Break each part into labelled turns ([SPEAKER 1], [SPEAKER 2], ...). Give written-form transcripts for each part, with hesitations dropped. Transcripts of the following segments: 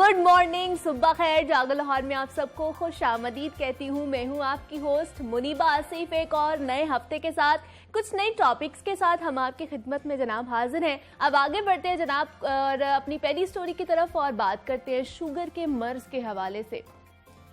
[SPEAKER 1] Good morning, सुबह खैर। जागो लाहौर में आप सबको खुश आमदीद कहती हूँ। मैं हूँ आपकी होस्ट मुनीबा आसिफ, एक और नए हफ्ते के साथ कुछ नए टॉपिक्स के साथ हम आपकी खिदमत में जनाब हाजिर हैं। अब आगे बढ़ते हैं जनाब और अपनी पहली स्टोरी की तरफ और बात करते हैं शुगर के मर्ज के हवाले से।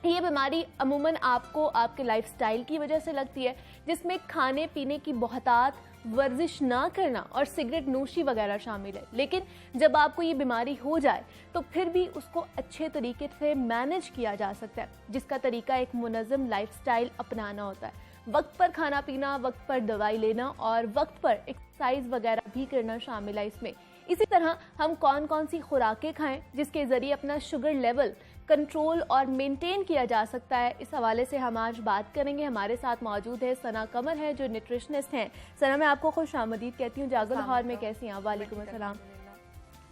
[SPEAKER 1] ये बीमारी अमूमन आपको आपके लाइफस्टाइल की वजह से लगती है, जिसमें खाने पीने की बहुतात, वर्जिश ना करना और सिगरेट नोशी वगैरह शामिल है। लेकिन जब आपको ये बीमारी हो जाए तो फिर भी उसको अच्छे तरीके से मैनेज किया जा सकता है, जिसका तरीका एक मुनज़्ज़म लाइफस्टाइल अपनाना होता है। वक्त पर खाना पीना, वक्त पर दवाई लेना और वक्त पर एक्सरसाइज वगैरह भी करना शामिल है इसमें। इसी तरह हम कौन कौन सी खुराकें खाएं जिसके ज़रिए अपना शुगर लेवल कंट्रोल और मेंटेन किया जा सकता है, इस हवाले से हम आज बात करेंगे। हमारे साथ मौजूद है सना कमर है जो न्यूट्रिशनिस्ट हैं। सना, मैं आपको खुश आमदीद कहती हूँ। जागो लाहौर में कैसी हैं आप? वालेकुम अस्सलाम।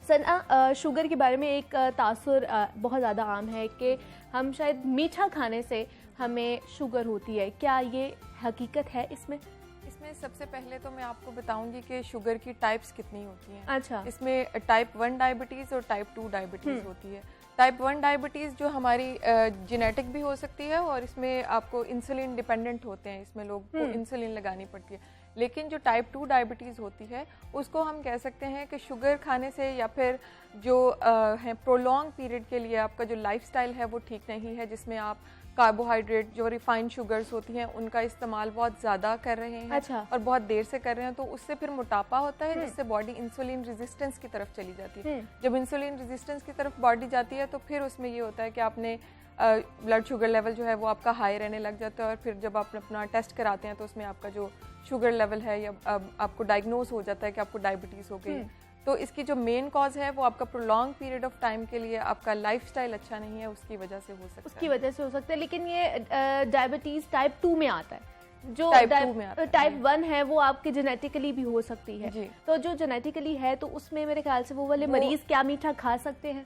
[SPEAKER 1] सना, शुगर के बारे में एक तासुर बहुत ज़्यादा आम है कि हम शायद मीठा खाने से हमें शुगर होती है। क्या ये हकीकत है इसमें?
[SPEAKER 2] इसमें सबसे पहले तो मैं आपको बताऊंगी कि शुगर की टाइप्स कितनी होती हैं।
[SPEAKER 1] अच्छा।
[SPEAKER 2] इसमें टाइप 1 डायबिटीज़ और टाइप 2 डायबिटीज़ होती है। टाइप 1 डायबिटीज़ जो हमारी जेनेटिक भी हो सकती है और इसमें आपको इंसुलिन डिपेंडेंट होते हैं, इसमें लोग को इंसुलिन लगानी पड़ती है। लेकिन जो टाइप 2 डायबिटीज़ होती है उसको हम कह सकते हैं कि शुगर खाने से या फिर जो है प्रोलॉन्ग पीरियड के लिए आपका जो लाइफस्टाइल है वो ठीक नहीं है, जिसमें आप कार्बोहाइड्रेट जो रिफाइंड शुगर्स होती हैं उनका इस्तेमाल बहुत ज़्यादा कर रहे हैं।
[SPEAKER 1] अच्छा।
[SPEAKER 2] और बहुत देर से कर रहे हैं, तो उससे फिर मोटापा होता है, जिससे बॉडी इंसुलिन रेजिस्टेंस की तरफ चली जाती है। जब इंसुलिन रेजिस्टेंस की तरफ बॉडी जाती है तो फिर उसमें ये होता है कि आपने ब्लड शुगर लेवल जो है वो आपका हाई रहने लग जाता है और फिर जब आप अपना टेस्ट कराते हैं तो उसमें आपका जो शुगर लेवल है या आपको डायग्नोज हो जाता है कि आपको डायबिटीज़ हो गई। तो इसकी जो मेन कॉज है वो आपका प्रोलॉन्ग पीरियड ऑफ टाइम के लिए आपका लाइफस्टाइल अच्छा नहीं है, उसकी वजह से हो सकता है।
[SPEAKER 1] उसकी वजह से हो सकता है। लेकिन ये डायबिटीज टाइप 2 में आता है। जो टाइप 1 है वो आपके जेनेटिकली भी हो सकती है। तो जो जेनेटिकली है तो उसमें मेरे ख्याल से वो वाले मरीज क्या मीठा खा सकते हैं?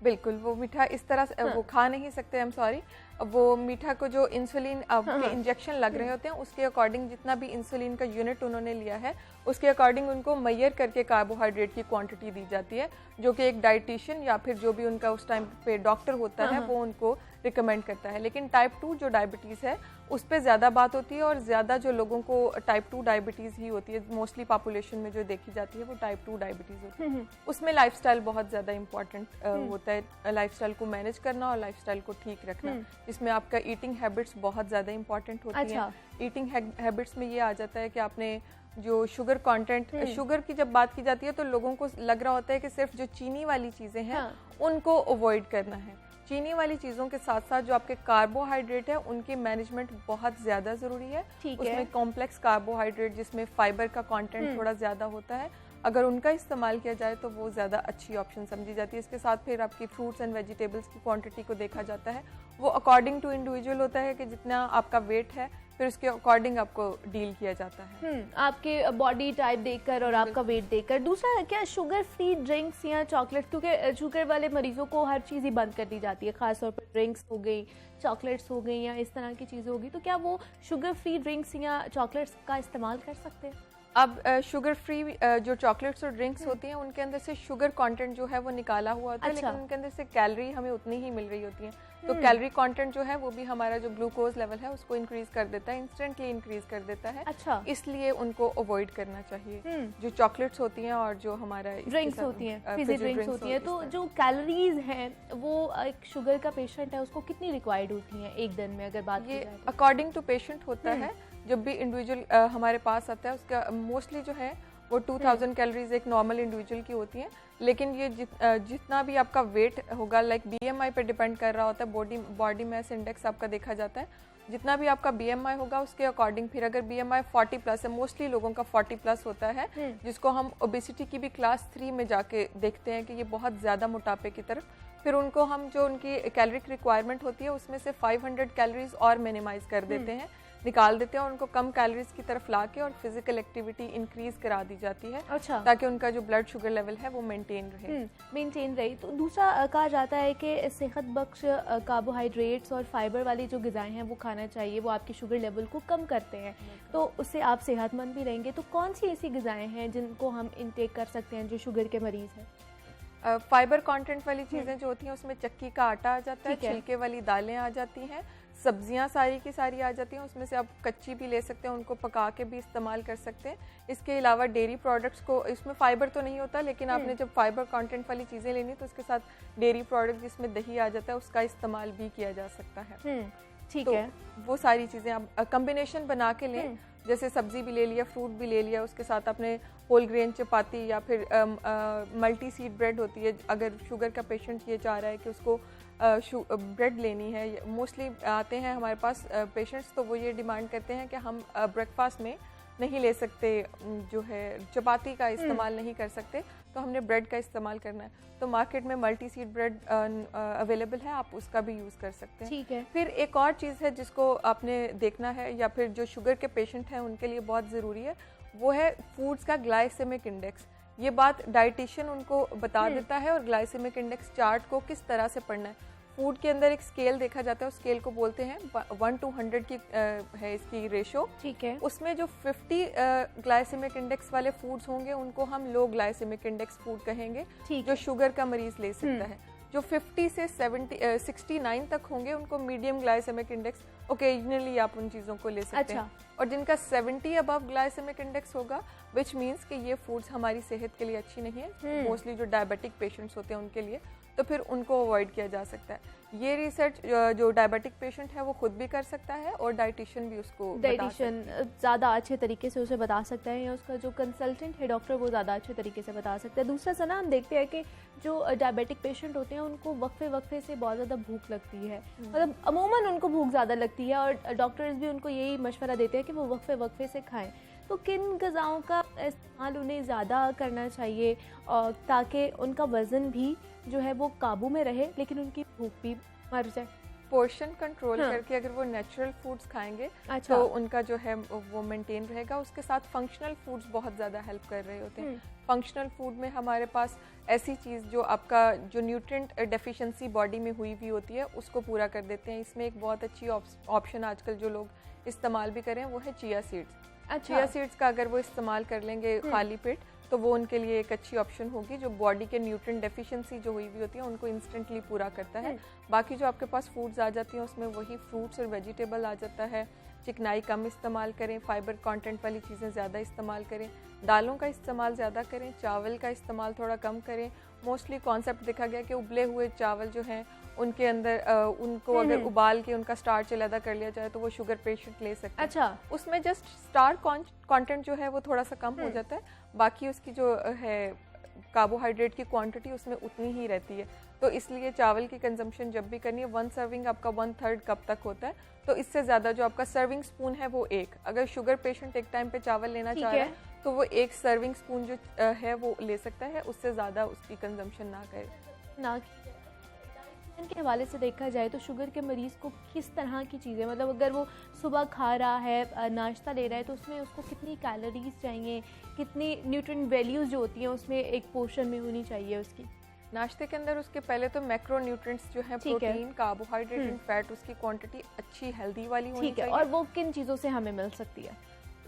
[SPEAKER 2] बिल्कुल, वो मीठा इस तरह से वो खा नहीं सकते। आई एम सॉरी, वो मीठा को जो इंसुलिन के इंजेक्शन लग रहे होते हैं उसके अकॉर्डिंग जितना भी इंसुलिन का यूनिट उन्होंने लिया है उसके अकॉर्डिंग उनको मैयर करके कार्बोहाइड्रेट की क्वांटिटी दी जाती है, जो कि एक डाइटिशियन या फिर जो भी उनका उस टाइम पे डॉक्टर होता है वो उनको रिकमेंड करता है। लेकिन टाइप 2 जो डायबिटीज़ है उस पर ज़्यादा बात होती है और ज़्यादा जो लोगों को टाइप 2 डायबिटीज़ ही होती है, मोस्टली पॉपुलेशन में जो देखी जाती है वो टाइप 2 डायबिटीज़ होती है। उसमें लाइफस्टाइल बहुत ज़्यादा इंपॉर्टेंट होता है, लाइफस्टाइल को मैनेज करना और लाइफस्टाइल को ठीक रखना, जिसमें आपका ईटिंग हैबिट्स बहुत ज़्यादा इंपॉर्टेंट होती हैं। ईटिंग हैबिट्स में ये आ जाता है कि आपने जो शुगर कंटेंट, शुगर की जब बात की जाती है तो लोगों को लग रहा होता है कि सिर्फ जो चीनी वाली चीज़ें हैं उनको अवॉइड करना है। चीनी वाली चीज़ों के साथ साथ जो आपके कार्बोहाइड्रेट है उनकी मैनेजमेंट बहुत ज़्यादा ज़रूरी है। उसमें कॉम्प्लेक्स कार्बोहाइड्रेट जिसमें फाइबर का कंटेंट थोड़ा ज़्यादा होता है, अगर उनका इस्तेमाल किया जाए तो वो ज़्यादा अच्छी ऑप्शन समझी जाती है। इसके साथ फिर आपकी फ्रूट्स एंड वेजिटेबल्स की क्वांटिटी को देखा जाता है, वो अकॉर्डिंग टू इंडिविजुअल होता है कि जितना आपका वेट है फिर उसके अकॉर्डिंग आपको डील किया जाता है।
[SPEAKER 1] आपके बॉडी टाइप देखकर और आपका वेट देखकर। दूसरा, क्या शुगर फ्री ड्रिंक्स या चॉकलेट, क्योंकि शुगर वाले मरीजों को हर चीज़ ही बंद कर दी जाती है, खासतौर पर ड्रिंक्स हो गई, चॉकलेट्स हो गई या इस तरह की चीज़ें होगी, तो क्या वो शुगर फ्री ड्रिंक्स या चॉकलेट्स का इस्तेमाल कर सकते हैं?
[SPEAKER 2] अब शुगर फ्री जो चॉकलेट्स और ड्रिंक्स होती हैं उनके अंदर से शुगर कंटेंट जो है वो निकाला हुआ होता है। लेकिन उनके अंदर से कैलोरी हमें उतनी ही मिल रही होती है, तो कैलोरी कंटेंट जो है वो भी हमारा जो ग्लूकोज लेवल है उसको इंक्रीज कर देता है, इंस्टेंटली इंक्रीज कर देता है।
[SPEAKER 1] अच्छा।
[SPEAKER 2] इसलिए उनको अवॉइड करना चाहिए जो चॉकलेट्स होती हैं और जो हमारा
[SPEAKER 1] ड्रिंक्स होती हैं, फिजी ड्रिंक्स होती हैं। तो जो कैलोरीज हैं वो एक शुगर का पेशेंट है उसको कितनी रिक्वायर्ड होती हैं एक दिन में? अगर बात
[SPEAKER 2] ये अकॉर्डिंग टू पेशेंट होता है। जब भी इंडिविजुअल हमारे पास आता है उसका मोस्टली जो है वो 2000 कैलोरीज एक नॉर्मल इंडिविजुअल की होती हैं। लेकिन ये जितना भी आपका वेट होगा, लाइक बीएमआई पे डिपेंड कर रहा होता है, बॉडी मास इंडेक्स आपका देखा जाता है, जितना भी आपका बीएमआई होगा उसके अकॉर्डिंग फिर अगर बीएमआई 40 प्लस है, मोस्टली लोगों का 40 प्लस होता है, जिसको हम ओबेसिटी की भी क्लास 3 में जाके देखते हैं कि ये बहुत ज़्यादा मोटापे की तरफ, फिर उनको हम जो उनकी कैलोरिक रिक्वायरमेंट होती है उसमें से 500 कैलोरीज और मिनिमाइज कर देते हैं, निकाल देते हैं और उनको कम कैलोरीज की तरफ लाके और फिजिकल एक्टिविटी इंक्रीज करा दी जाती है।
[SPEAKER 1] अच्छा।
[SPEAKER 2] ताकि उनका जो ब्लड शुगर लेवल है वो मेंटेन रहे।
[SPEAKER 1] तो दूसरा कहा जाता है कि सेहत बख्श कार्बोहाइड्रेट्स और फाइबर वाली जो ग़िज़ाएं हैं वो खाना चाहिए, वो आपके शुगर लेवल को कम करते हैं, तो उससे आप सेहतमंद भी रहेंगे। तो कौन सी ऐसी ग़िज़ाएं हैं जिनको हम इनटेक कर सकते हैं जो शुगर के मरीज़ हैं?
[SPEAKER 2] फाइबर कंटेंट वाली चीज़ें जो होती हैं उसमें चक्की का आटा आ जाता है,
[SPEAKER 1] ठीक है।
[SPEAKER 2] छिलके वाली दालें आ जाती हैं, सब्जियां सारी की सारी आ जाती हैं। उसमें से आप कच्ची भी ले सकते हैं, उनको पका के भी इस्तेमाल कर सकते हैं। इसके अलावा डेयरी प्रोडक्ट्स को, इसमें फाइबर तो नहीं होता लेकिन आपने जब फाइबर कंटेंट वाली चीज़ें लेनी तो उसके साथ डेयरी प्रोडक्ट जिसमें दही आ जाता है उसका इस्तेमाल भी किया जा सकता है।
[SPEAKER 1] ठीक
[SPEAKER 2] तो
[SPEAKER 1] है।
[SPEAKER 2] वो सारी चीज़ें आप कम्बिनेशन बना के लें, जैसे सब्जी भी ले लिया, फ्रूट भी ले लिया, उसके साथ आपने होल ग्रेन चपाती या फिर मल्टी सीड ब्रेड होती है। अगर शुगर का पेशेंट ये चाह रहा है कि उसको ब्रेड लेनी है, मोस्टली आते हैं हमारे पास पेशेंट्स तो वो ये डिमांड करते हैं कि हम ब्रेकफास्ट में नहीं ले सकते, जो है चपाती का इस्तेमाल नहीं कर सकते, तो हमने ब्रेड का इस्तेमाल करना है। तो मार्केट में मल्टी सीड ब्रेड अवेलेबल है, आप उसका भी यूज़ कर सकते हैं।
[SPEAKER 1] ठीक है।
[SPEAKER 2] फिर एक और चीज़ है जिसको आपने देखना है, या फिर जो शुगर के पेशेंट हैं उनके लिए बहुत ज़रूरी है, वो है फूड्स का ग्लाइसेमिक इंडेक्स। ये बात डाइटिशियन उनको बता देता है, और ग्लाइसेमिक इंडेक्स चार्ट को किस तरह से पढ़ना है। फूड के अंदर एक स्केल देखा जाता है, उस स्केल को बोलते हैं 1 to 100 की है इसकी रेशो।
[SPEAKER 1] ठीक है।
[SPEAKER 2] उसमें जो 50 ग्लाइसेमिक इंडेक्स वाले फूड्स होंगे उनको हम लो ग्लाइसेमिक इंडेक्स फूड कहेंगे, जो शुगर का मरीज ले सकता है। जो 50 से 69 तक होंगे उनको मीडियम ग्लाइसेमिक इंडेक्स, ओकेजनली आप उन चीज़ों को ले सकते हैं। और जिनका 70 अबव ग्लाइसेमिक इंडेक्स होगा, विच मीन्स कि ये फूड्स हमारी सेहत के लिए अच्छी नहीं है, मोस्टली जो डायबिटिक पेशेंट्स होते हैं उनके लिए, तो फिर उनको अवॉइड किया जा सकता है। ये रिसर्च जो डायबिटिक पेशेंट है वो खुद भी कर सकता है, और डाइटिशियन भी उसको
[SPEAKER 1] डाइटिशियन ज़्यादा अच्छे तरीके से उसे बता सकता है, या उसका जो कंसल्टेंट है डॉक्टर वो ज़्यादा अच्छे तरीके से बता सकता है। दूसरा सना, हम देखते हैं कि जो डायबिटिक पेशेंट होते हैं उनको वक्फे से बहुत ज़्यादा भूख लगती है, मतलब अमूमन उनको भूख ज़्यादा लगती है, और डॉक्टर्स भी उनको यही मशवरा देते हैं कि वो वक्फे से खाएं। तो किन ग़िज़ाओं का इस्तेमाल उन्हें ज़्यादा करना चाहिए ताकि उनका वज़न भी जो है वो काबू में रहे, लेकिन उनकी भूख भी मर जाए?
[SPEAKER 2] पोर्शन कंट्रोल करके अगर वो नेचुरल फूड्स खाएंगे तो उनका जो है वो मेंटेन रहेगा। उसके साथ फंक्शनल फूड्स बहुत ज़्यादा हेल्प कर रहे होते हैं। फंक्शनल फूड में हमारे पास ऐसी चीज़ जो आपका जो न्यूट्रिएंट डेफिशिएंसी बॉडी में हुई हुई होती है उसको पूरा कर देते हैं। इसमें एक बहुत अच्छी ऑप्शन आजकल जो लोग इस्तेमाल भी करें वो है चिया सीड्स। चिया सीड्स का अगर वो इस्तेमाल कर लेंगे खाली पेट तो वो उनके लिए एक अच्छी ऑप्शन होगी, जो बॉडी के न्यूट्रिएंट डेफिशिएंसी जो हुई हुई होती है उनको इंस्टेंटली पूरा करता है। बाकी जो आपके पास फूड्स आ जाती हैं उसमें वही फ्रूट्स और वेजिटेबल आ जाता है। चिकनाई कम इस्तेमाल करें, फाइबर कंटेंट वाली चीज़ें ज़्यादा इस्तेमाल करें, दालों का इस्तेमाल ज़्यादा करें, चावल का इस्तेमाल थोड़ा कम करें। मोस्टली कॉन्सेप्ट देखा गया कि उबले हुए चावल जो हैं उनके अंदर उनको अगर उबाल के उनका स्टार्च अलग कर लिया जाए तो वो शुगर पेशेंट ले सकते हैं।
[SPEAKER 1] अच्छा,
[SPEAKER 2] उसमें जस्ट स्टार कंटेंट जो है वो थोड़ा सा कम हो जाता है, बाकी उसकी जो है कार्बोहाइड्रेट की क्वांटिटी उसमें उतनी ही रहती है। तो इसलिए चावल की कंजम्पशन जब भी करनी है, 1 सर्विंग आपका 1/3 कप तक होता है, तो इससे ज़्यादा जो आपका सर्विंग स्पून है वो एक, अगर शुगर पेशेंट एक टाइम पे चावल लेना चाह रहा है तो वो 1 सर्विंग स्पून जो है वो ले सकता है, उससे ज़्यादा उसकी कंजम्पशन ना करे
[SPEAKER 1] ना। के हवाले से देखा जाए तो शुगर के मरीज़ को किस तरह की चीज़ें, मतलब अगर वो सुबह खा रहा है, नाश्ता ले रहा है, तो उसमें उसको कितनी कैलोरीज चाहिए, कितनी न्यूट्रिएंट वैल्यूज़ जो होती हैं उसमें एक पोर्शन में होनी चाहिए उसकी?
[SPEAKER 2] नाश्ते के अंदर उसके पहले तो मैक्रो न्यूट्रिएंट्स जो है, प्रोटीन, कार्बोहाइड्रेट एंड फैट, उसकी क्वांटिटी अच्छी हेल्दी वाली होनी चाहिए।
[SPEAKER 1] और वो किन चीज़ों से हमें मिल सकती है?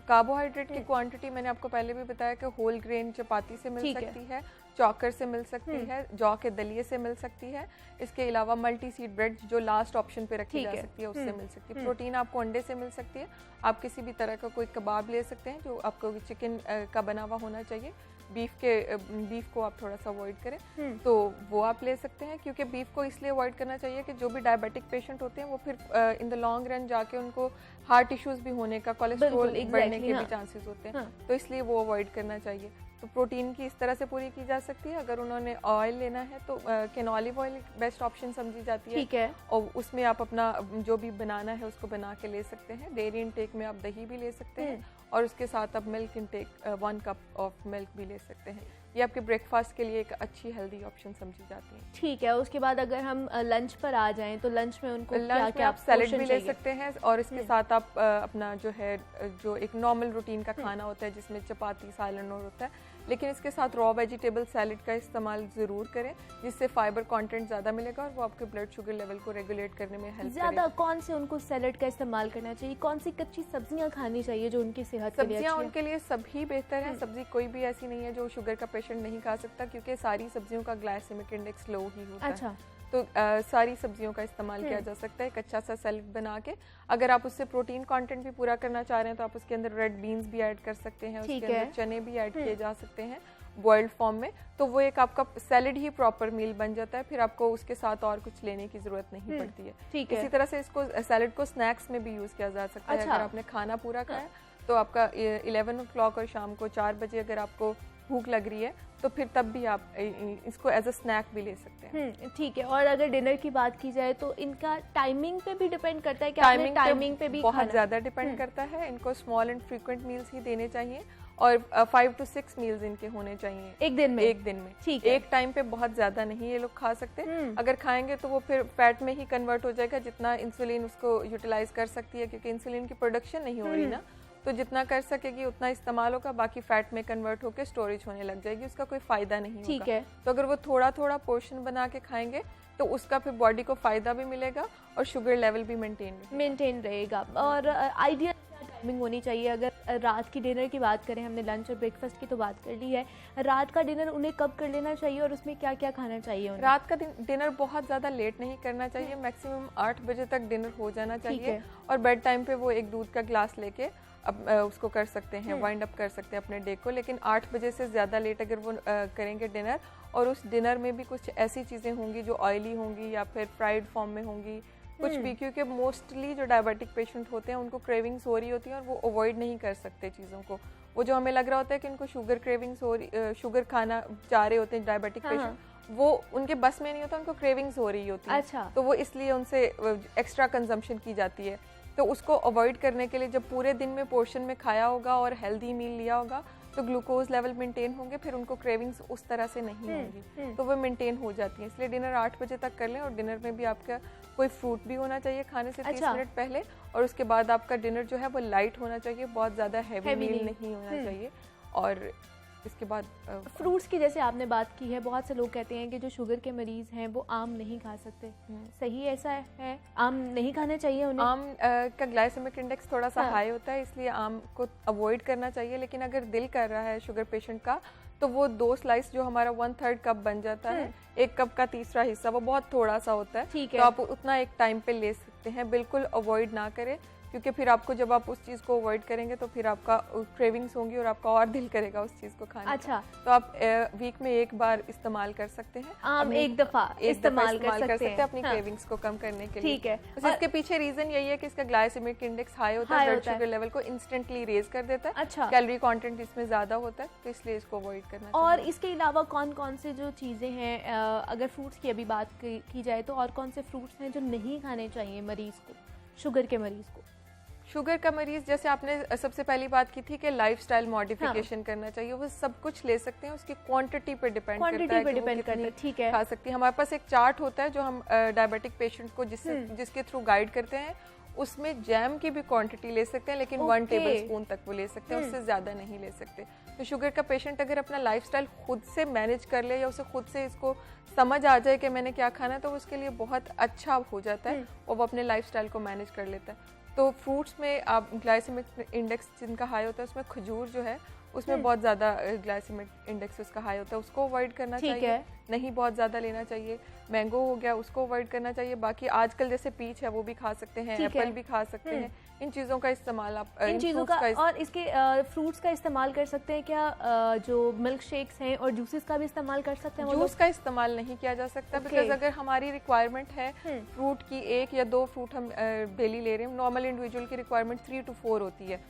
[SPEAKER 2] कार्बोहाइड्रेट की क्वांटिटी मैंने आपको पहले भी बताया कि होल ग्रेन चपाती से मिल सकती है, चॉकर से मिल सकती है, जौ के दलिए से मिल सकती है। इसके अलावा मल्टी सीड ब्रेड जो लास्ट ऑप्शन पे रखी जा सकती है उससे मिल सकती है। प्रोटीन आपको अंडे से मिल सकती है, आप किसी भी तरह का कोई कबाब ले सकते हैं जो आपको चिकन का बना हुआ होना चाहिए। बीफ को आप थोड़ा सा अवॉइड करें तो वो आप ले सकते हैं, क्योंकि बीफ को इसलिए अवॉइड करना चाहिए कि जो भी डायबिटिक पेशेंट होते हैं वो फिर इन द लॉन्ग रन जाके उनको हार्ट इश्यूज भी होने का, कोलेस्ट्रॉल बढ़ने के भी चांसेस होते हैं, तो इसलिए वो अवॉइड करना चाहिए। तो प्रोटीन की इस तरह से पूरी की जा सकती है। अगर उन्होंने ऑयल लेना है तो can olive oil best option समझी जाती है,
[SPEAKER 1] ठीक है,
[SPEAKER 2] और उसमें आप अपना जो भी बनाना है उसको बना के ले सकते हैं। डेयरी इनटेक में आप दही भी ले सकते हैं, और उसके साथ आप milk intake 1 cup of milk भी ले सकते हैं। ये आपके ब्रेकफास्ट के लिए एक अच्छी हेल्दी ऑप्शन समझी जाती है।
[SPEAKER 1] ठीक है, उसके बाद अगर हम लंच पर आ जाएं तो लंच में उनको क्या
[SPEAKER 2] आप सैलेड भी ले सकते हैं, और इसके साथ आप अपना जो है जो एक नॉर्मल रूटीन का खाना होता है जिसमें चपाती, सालन और होता है, लेकिन इसके साथ रॉ वेजिटेबल सैलेड का इस्तेमाल ज़रूर करें, जिससे फाइबर कंटेंट ज़्यादा मिलेगा और वो आपके ब्लड शुगर लेवल को रेगुलेट करने में हेल्प करेगा।
[SPEAKER 1] ज़्यादा कौन से उनको सैलेड का इस्तेमाल करना चाहिए, कौन सी कच्ची सब्जियां खानी चाहिए जो उनकी सेहत के लिए अच्छी है?
[SPEAKER 2] उनके लिए सभी बेहतर है। सब्जी कोई भी ऐसी नहीं है जो शुगर का पेशेंट नहीं खा सकता, क्योंकि सारी सब्जियों का ग्लाइसेमिक इंडेक्स लो ही होता है। तो सारी सब्जियों का इस्तेमाल किया जा सकता है। कच्चा सा सैलेड बना के, अगर आप उससे प्रोटीन कंटेंट भी पूरा करना चाह रहे हैं तो आप उसके अंदर रेड बीन्स भी ऐड कर सकते हैं, उसके अंदर चने भी ऐड किए जा सकते हैं बॉइल्ड फॉर्म में, तो वो एक आपका सैलेड ही प्रॉपर मील बन जाता है। फिर आपको उसके साथ और कुछ लेने की जरूरत नहीं पड़ती है। इसी तरह से इसको सैलेड को स्नैक्स में भी यूज किया जा सकता है। अगर आपने खाना पूरा खाया तो आपका 11 o'clock और शाम को 4 बजे अगर आपको भूख लग रही है तो फिर तब भी आप इसको एज अ स्नैक भी ले सकते हैं।
[SPEAKER 1] ठीक है। और अगर डिनर की बात की जाए तो इनका टाइमिंग पे भी डिपेंड करता है कि टाइमिंग पे भी
[SPEAKER 2] बहुत ज्यादा डिपेंड करता है। इनको स्मॉल एंड फ्रीक्वेंट मील्स ही देने चाहिए और 5 to 6 मील्स इनके होने चाहिए
[SPEAKER 1] एक दिन में।
[SPEAKER 2] ठीक है। एक टाइम पे बहुत ज्यादा नहीं ये लोग खा सकते। अगर खाएंगे तो वो फिर फैट में ही कन्वर्ट हो जाएगा, जितना इंसुलिन उसको यूटिलाइज कर सकती है, क्योंकि इंसुलिन की प्रोडक्शन नहीं हो रही ना, तो जितना कर सकेगी उतना इस्तेमाल होगा, बाकी फैट में कन्वर्ट होकर स्टोरेज होने लग जाएगी, उसका कोई फायदा नहीं होगा।
[SPEAKER 1] ठीक है।
[SPEAKER 2] तो अगर वो थोड़ा थोड़ा पोर्शन बना के खाएंगे तो उसका फिर बॉडी को फायदा भी मिलेगा और शुगर लेवल भी मेंटेन
[SPEAKER 1] रहेगा। और आइडियल टाइमिंग होनी चाहिए? अगर रात की डिनर की बात करें, हमने लंच और ब्रेकफास्ट की तो बात कर ली है, रात का डिनर उन्हें कब कर लेना चाहिए और उसमें क्या क्या खाना चाहिए उन्हें?
[SPEAKER 2] रात का डिनर बहुत ज़्यादा लेट नहीं करना चाहिए, मैक्सिमम 8 बजे तक डिनर हो जाना चाहिए और बेड टाइम पे वो एक दूध का ग्लास लेके अब उसको कर सकते हैं, वाइंड अप कर सकते हैं अपने डे को। लेकिन 8 बजे से ज़्यादा लेट अगर वो करेंगे डिनर और उस डिनर में भी कुछ ऐसी चीज़ें होंगी जो ऑयली होंगी या फिर फ्राइड फॉर्म में होंगी कुछ भी, क्योंकि मोस्टली जो डायबिटिक पेशेंट होते हैं उनको क्रेविंग्स हो रही होती हैं और वो अवॉइड नहीं कर सकते चीज़ों को। वो जो हमें लग रहा होता है कि इनको शुगर क्रेविंग्स हो रही, शुगर खाना चाह रहे होते हैं डायबिटिक पेशेंट, वो उनके बस में नहीं होता, उनको क्रेविंग्स हो रही होती है। तो वो इसलिए उनसे एक्स्ट्रा कंजम्पशन की जाती है। तो उसको अवॉइड करने के लिए जब पूरे दिन में पोर्शन में खाया होगा और हेल्दी मील लिया होगा तो ग्लूकोज लेवल मेंटेन होंगे, फिर उनको क्रेविंग्स उस तरह से नहीं होंगी, तो वो मेंटेन हो जाती हैं। इसलिए डिनर 8 बजे तक कर लें और डिनर में भी आपका कोई फ्रूट भी होना चाहिए खाने से 30 मिनट पहले, और उसके बाद आपका डिनर जो है वो लाइट होना चाहिए, बहुत ज़्यादा हैवी मील नहीं होना चाहिए। और इसके बाद
[SPEAKER 1] फ्रूट्स की जैसे आपने बात की है, बहुत से लोग कहते हैं कि जो शुगर के मरीज हैं वो आम नहीं खा सकते, सही ऐसा है? आम नहीं खाने चाहिए उन्हें?
[SPEAKER 2] आम का ग्लाइसेमिक इंडेक्स थोड़ा सा हाई होता है, इसलिए आम को अवॉइड करना चाहिए। लेकिन अगर दिल कर रहा है शुगर पेशेंट का तो वो 2 स्लाइस जो हमारा 1/3 कप बन जाता है, 1 कप का तीसरा हिस्सा, वो बहुत थोड़ा सा होता है, तो आप उतना एक टाइम पे ले सकते हैं। बिल्कुल अवॉइड ना करें, क्योंकि फिर आपको जब आप उस चीज़ को अवॉइड करेंगे तो फिर आपका क्रेविंग्स होंगी और आपका और दिल करेगा उस चीज़ को खाने का। तो आप वीक में एक बार इस्तेमाल कर सकते हैं,
[SPEAKER 1] आम एक दफा इस्तेमाल कर सकते हैं
[SPEAKER 2] अपनी क्रेविंग्स को कम करने के लिए।
[SPEAKER 1] ठीक है।
[SPEAKER 2] इसके पीछे रीजन यही है कि इसका ग्लाइसेमिक इंडेक्स हाई होता है, ब्लड शुगर लेवल को इंस्टेंटली रेज कर देता है, कैलोरी कंटेंट इसमें ज्यादा होता है, तो इसलिए इसको अवॉइड करना चाहिए।
[SPEAKER 1] और इसके अलावा कौन कौन से जो चीजें हैं, अगर फ्रूट्स की अभी बात की जाए तो और कौन से फ्रूट्स हैं जो नहीं खाने चाहिए मरीज को, शुगर के मरीज को?
[SPEAKER 2] शुगर का मरीज, जैसे आपने सबसे पहली बात की थी कि लाइफस्टाइल मॉडिफिकेशन करना चाहिए, वो सब कुछ ले सकते हैं, उसकी क्वांटिटी पे डिपेंड करता है।
[SPEAKER 1] ठीक है।
[SPEAKER 2] खा सकती है। हमारे पास एक चार्ट होता है जो हम डायबिटिक पेशेंट को जिसके थ्रू गाइड करते हैं, उसमें जैम की भी क्वांटिटी ले सकते हैं, लेकिन 1 टेबल स्पून तक वो ले सकते हैं, उससे ज्यादा नहीं ले सकते। तो शुगर का पेशेंट अगर अपना लाइफस्टाइल खुद से मैनेज कर ले या उसे खुद से इसको समझ आ जाए कि मैंने क्या खाना है, तो उसके लिए बहुत अच्छा हो जाता है और वो अपने लाइफस्टाइल को मैनेज कर लेता है। तो फ्रूट्स में आप ग्लाइसेमिक इंडेक्स जिनका हाई होता है, उसमें खजूर जो है उसमें बहुत ज़्यादा ग्लाइसेमिक इंडेक्स उसका हाई होता है, उसको अवॉइड करना चाहिए, नहीं बहुत ज़्यादा लेना चाहिए। मैंगो हो गया, उसको अवॉइड करना चाहिए। बाकी आजकल जैसे पीच है वो भी खा सकते हैं, एप्पल भी खा सकते हैं, इन चीज़ों का इस्तेमाल आप
[SPEAKER 1] इन चीज़ों का और इसके फ्रूट्स का इस्तेमाल कर सकते हैं क्या? जो मिल्क शेक्स हैं और जूसेस का भी इस्तेमाल कर सकते हैं?
[SPEAKER 2] जूस का इस्तेमाल नहीं किया जा सकता, बिकॉज अगर हमारी रिक्वायरमेंट है फ्रूट की 1 या 2 फ्रूट हम डेली ले रहे हैं, नॉर्मल इंडिविजुअल की रिक्वायरमेंट 3 to 4 होती है,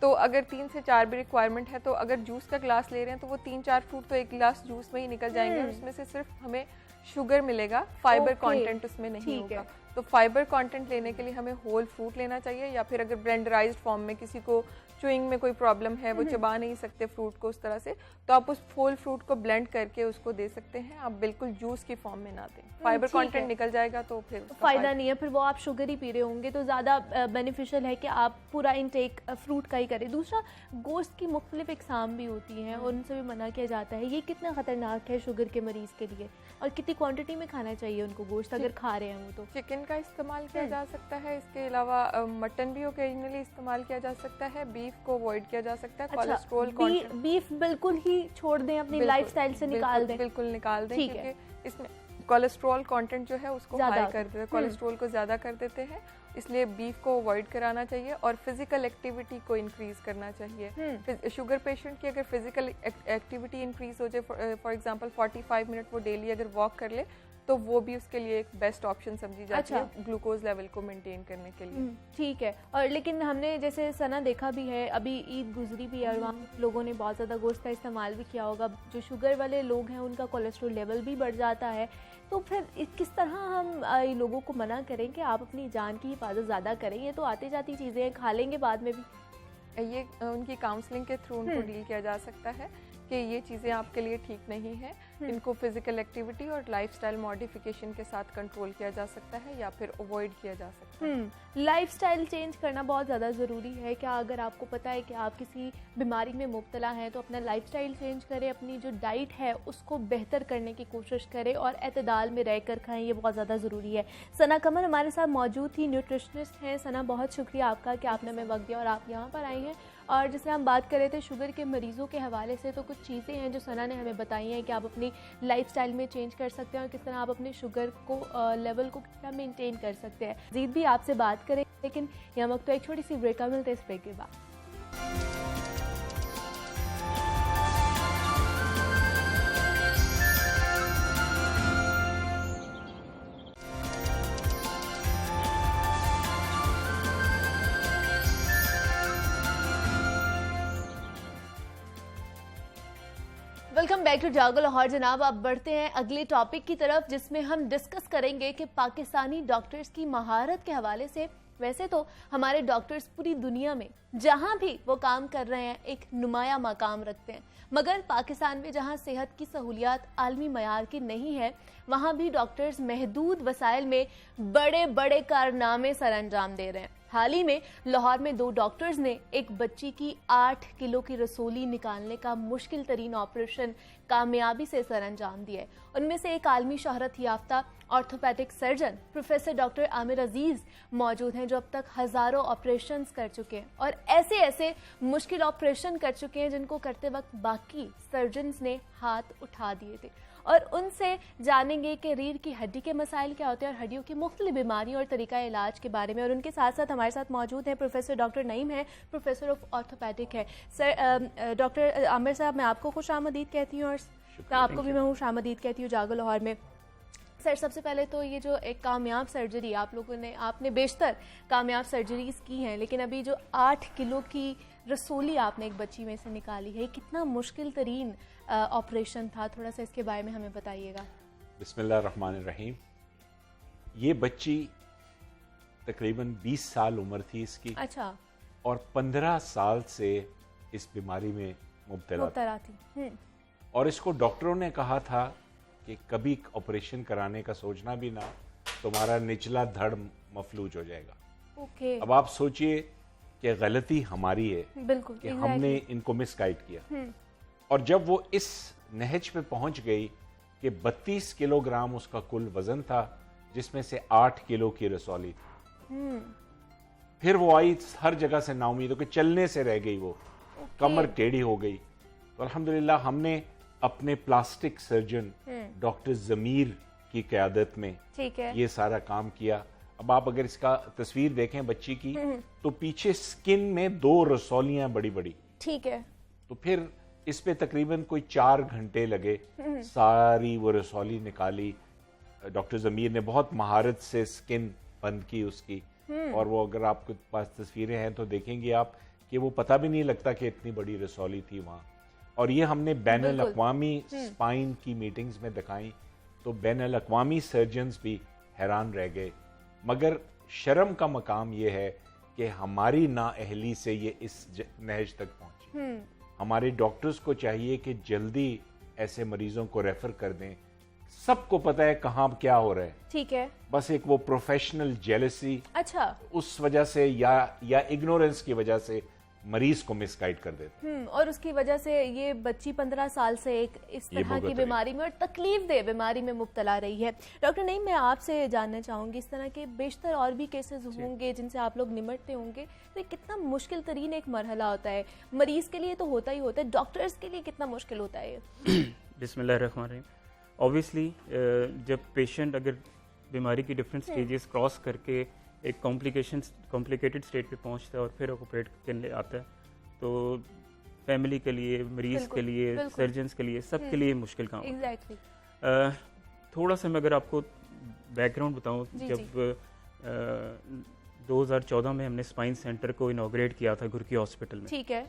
[SPEAKER 2] तो अगर 3 से 4 भी रिक्वायरमेंट है, तो अगर जूस का ग्लास ले रहे हैं तो वो 3-4 फ्रूट तो एक गिलास जूस में ही निकल जाएंगे, उसमें से सिर्फ हमें शुगर मिलेगा, फाइबर कंटेंट उसमें नहीं होगा। तो फाइबर कंटेंट लेने के लिए हमें होल फ्रूट लेना चाहिए, या फिर अगर ब्लेंडराइज्ड फॉर्म में किसी को च्यूइंग में कोई प्रॉब्लम है, वो चबा नहीं सकते फ्रूट को उस तरह से, तो आप उस होल फ्रूट को ब्लेंड करके उसको दे सकते हैं, आप बिल्कुल जूस की फॉर्म में ना दें। फाइबर
[SPEAKER 1] ठीक है।
[SPEAKER 2] कंटेंट निकल जाएगा तो फिर उसका
[SPEAKER 1] फायदा नहीं है, फिर वो आप शुगर ही पी रहे होंगे तो ज़्यादा बेनिफिशियल है कि आप पूरा इनटेक फ्रूट का ही करें। दूसरा, गोश्त की मुख्तलिफ इकसाम भी होती हैं और उनसे भी मना किया जाता है, ये कितना ख़तरनाक है शुगर के मरीज़ के लिए, और कितनी क्वांटिटी में खाना चाहिए उनको गोश्त अगर खा रहे हैं वो? तो
[SPEAKER 2] चिकन का इस्तेमाल किया जा सकता है, इसके अलावा मटन भी ओकेजनली इस्तेमाल किया जा सकता है, बीफ को अवॉइड किया जा सकता है, कोलेस्ट्रॉल कंटेंट
[SPEAKER 1] बीफ बिल्कुल ही छोड़ दें, अपनी लाइफस्टाइल से निकाल दें।
[SPEAKER 2] बिल्कुल निकाल दें,
[SPEAKER 1] ठीक है।
[SPEAKER 2] क्योंकि इसमें कोलेस्ट्रॉल कंटेंट जो है उसको
[SPEAKER 1] ज़्यादा
[SPEAKER 2] हाई कर देते हैं, कोलेस्ट्रॉल को ज़्यादा कर देते हैं, इसलिए बीफ को अवॉइड कराना चाहिए और फिजिकल एक्टिविटी को इंक्रीज करना चाहिए। शुगर पेशेंट की अगर फिजिकल एक्टिविटी इंक्रीज हो जाए, फॉर एग्जांपल 45 मिनट वो डेली अगर वॉक कर ले तो वो भी उसके लिए एक बेस्ट ऑप्शन समझी जाती है ग्लूकोज लेवल को मेंटेन करने के लिए।
[SPEAKER 1] ठीक है। और लेकिन हमने जैसे सना देखा भी है, अभी ईद गुजरी भी है और वहाँ लोगों ने बहुत ज़्यादा गोश्त का इस्तेमाल भी किया होगा, जो शुगर वाले लोग हैं उनका कोलेस्ट्रॉल लेवल भी बढ़ जाता है, तो फिर किस तरह हम लोगों को मना करें कि आप अपनी जान की हिफाजत ज़्यादा करें? ये तो आती जाती चीज़ें हैं, खा लेंगे बाद में भी।
[SPEAKER 2] ये उनकी काउंसलिंग के थ्रू उनको डील किया जा सकता है कि ये चीज़ें आपके लिए ठीक नहीं है, इनको फिजिकल एक्टिविटी और लाइफस्टाइल मॉडिफिकेशन के साथ कंट्रोल किया जा सकता है या फिर अवॉइड किया जा सकता है।
[SPEAKER 1] लाइफस्टाइल चेंज करना बहुत ज़्यादा ज़रूरी है। क्या अगर आपको पता है कि आप किसी बीमारी में मुब्तला हैं तो अपना लाइफस्टाइल चेंज करें, अपनी जो डाइट है उसको बेहतर करने की कोशिश करें और एतदाल में रहकर खाएं, ये बहुत ज़्यादा ज़रूरी है। सना कमर हमारे साथ मौजूद थी, न्यूट्रिशनिस्ट हैं। सना, बहुत शुक्रिया आपका कि आपने हमें वक्त दिया और आप यहाँ पर आई हैं। और जिससे हम बात कर रहे थे शुगर के मरीज़ों के हवाले से, तो कुछ चीज़ें हैं जो सना ने हमें बताई हैं कि आप अपनी लाइफस्टाइल में चेंज कर सकते हैं और किस तरह आप अपने शुगर को लेवल को कितना मेंटेन कर सकते हैं। जीत भी आपसे बात करें, लेकिन यहाँ वक्त तो एक छोटी सी ब्रेक का मिलते हैं, इस ब्रेक के बाद। वेलकम बैक टू जागो लाहौर। जनाब, अब बढ़ते हैं अगले टॉपिक की तरफ, जिसमें हम डिस्कस करेंगे कि पाकिस्तानी डॉक्टर्स की महारत के हवाले से। वैसे तो हमारे डॉक्टर्स पूरी दुनिया में जहां भी वो काम कर रहे हैं एक नुमाया मकाम रखते हैं, मगर पाकिस्तान में जहां सेहत की सहूलियात आलमी मयार की नहीं है, वहां भी डॉक्टर्स महदूद वसाइल में बड़े बड़े कारनामे सर अंजाम दे रहे हैं। हाल ही में लाहौर में 2 डॉक्टर्स ने एक बच्ची की 8 किलो की रसोली निकालने का मुश्किल तरीन ऑपरेशन कामयाबी से सर अंजाम दिया है। उनमें से एक आलमी शोहरत याफ्ता orthopaedic surgeon professor doctor Aamir Aziz मौजूद हैं, जो अब तक हजारों ऑपरेशंस कर चुके हैं और ऐसे ऐसे मुश्किल ऑपरेशन कर चुके हैं जिनको करते वक्त बाकी सर्जन्स ने हाथ उठा दिए थे। और उनसे जानेंगे कि रीढ़ की हड्डी के मसाइल क्या होते हैं और हड्डियों की मुख्तलिफ बीमारियों और तरीका इलाज के बारे में। और उनके साथ साथ हमारे साथ मौजूद हैं प्रोफेसर डॉक्टर नईम है, प्रोफेसर ऑफ ऑर्थोपेडिक है। सर, डॉक्टर आमिर साहब, मैं आपको खुश आमदीद कहती हूँ और आपको भी मैं खुश आमदीद कहती हूँ जागो लाहौर में। सर, सबसे पहले तो ये जो एक कामयाब सर्जरी आपने बेशतर कामयाब सर्जरीज की हैं, लेकिन अभी जो 8 किलो की रसोली आपने एक बच्ची में से निकाली है, कितना मुश्किल तरीन ऑपरेशन था, थोड़ा सा इसके बारे में हमें बताइएगा।
[SPEAKER 3] बिस्मिल्लाहिर्रहमानिर्रहीम। ये बच्ची तकरीबन 20 साल उम्र थी इसकी।
[SPEAKER 1] अच्छा।
[SPEAKER 3] और 15 साल से इस बीमारी में मुब्तला
[SPEAKER 1] थी।
[SPEAKER 3] और इसको डॉक्टरों ने कहा था कि कभी ऑपरेशन कराने का सोचना भी ना, तुम्हारा निचला धड़ मफलूज हो जाएगा।
[SPEAKER 1] ओके।
[SPEAKER 3] अब आप सोचिए कि गलती हमारी है,
[SPEAKER 1] बिल्कुल,
[SPEAKER 3] कि हमने इनको मिसगाइड किया। और जब वो इस नहज पे पहुंच गई कि 32 किलोग्राम उसका कुल वजन था, जिसमें से 8 किलो की रसौली थी, फिर वो आई हर जगह से नाउमीद होकर, चलने से रह गई, वो कमर टेढ़ी हो गई। तो अल्हम्दुलिल्लाह हमने अपने प्लास्टिक सर्जन डॉक्टर जमीर की क़यादत में ये सारा काम किया। अब आप अगर इसका तस्वीर देखें बच्ची की, तो पीछे स्किन में 2 रसौलियां बड़ी बड़ी।
[SPEAKER 1] ठीक है।
[SPEAKER 3] तो फिर इस पे तकरीबन कोई 4 घंटे लगे, सारी वो रसौली निकाली। डॉक्टर जमीर ने बहुत महारत से स्किन बंद की उसकी, और वो अगर आपके पास तस्वीरें हैं तो देखेंगे आप कि वो पता भी नहीं लगता कि इतनी बड़ी रसौली थी वहाँ। और ये हमने बैनुल अक़वामी स्पाइन की मीटिंग्स में दिखाई, तो बैनुल अक़वामी सर्जन्स भी हैरान रह गए। मगर शर्म का मकाम ये है कि हमारी नाअहली से ये इस नहज तक पहुंची। हमारे डॉक्टर्स को चाहिए कि जल्दी ऐसे मरीजों को रेफर कर दें, सबको पता है कहाँ क्या हो रहा है,
[SPEAKER 1] ठीक है।
[SPEAKER 3] बस एक वो प्रोफेशनल जेलसी,
[SPEAKER 1] अच्छा।
[SPEAKER 3] उस वजह से या इग्नोरेंस की वजह से मरीज को मिसगाइड कर देते।
[SPEAKER 1] और उसकी वजह से ये बच्ची 15 साल से एक इस तरह की बीमारी में और तकलीफ दे बीमारी में मुब्तला रही है। डॉक्टर नईम, मैं आपसे जानना चाहूंगी, इस तरह के बेशतर और भी केसेस होंगे जिनसे आप लोग निपटते होंगे, तो ये कितना मुश्किल तरीन एक मरहला होता है, मरीज के लिए तो होता ही होता है, डॉक्टर्स के लिए कितना मुश्किल होता है ये?
[SPEAKER 4] बिस्मिल्लाहिर्रहमानिर्रहीम। ऑब्वियसली जब पेशेंट अगर बीमारी की डिफरेंट स्टेजेस क्रॉस करके एक कॉम्प्लिकेटेड स्टेट पे पहुंचता है और फिर ऑपरेट करने आता है, तो फैमिली के लिए, मरीज के लिए, सर्जन्स के लिए, सब के लिए मुश्किल काम है।
[SPEAKER 1] एग्जैक्टली।
[SPEAKER 4] थोड़ा सा मैं अगर आपको बैकग्राउंड बताऊं, जब 2014 में हमने स्पाइन सेंटर को इनॉग्रेट किया था गुरकी हॉस्पिटल में,
[SPEAKER 1] ठीक है।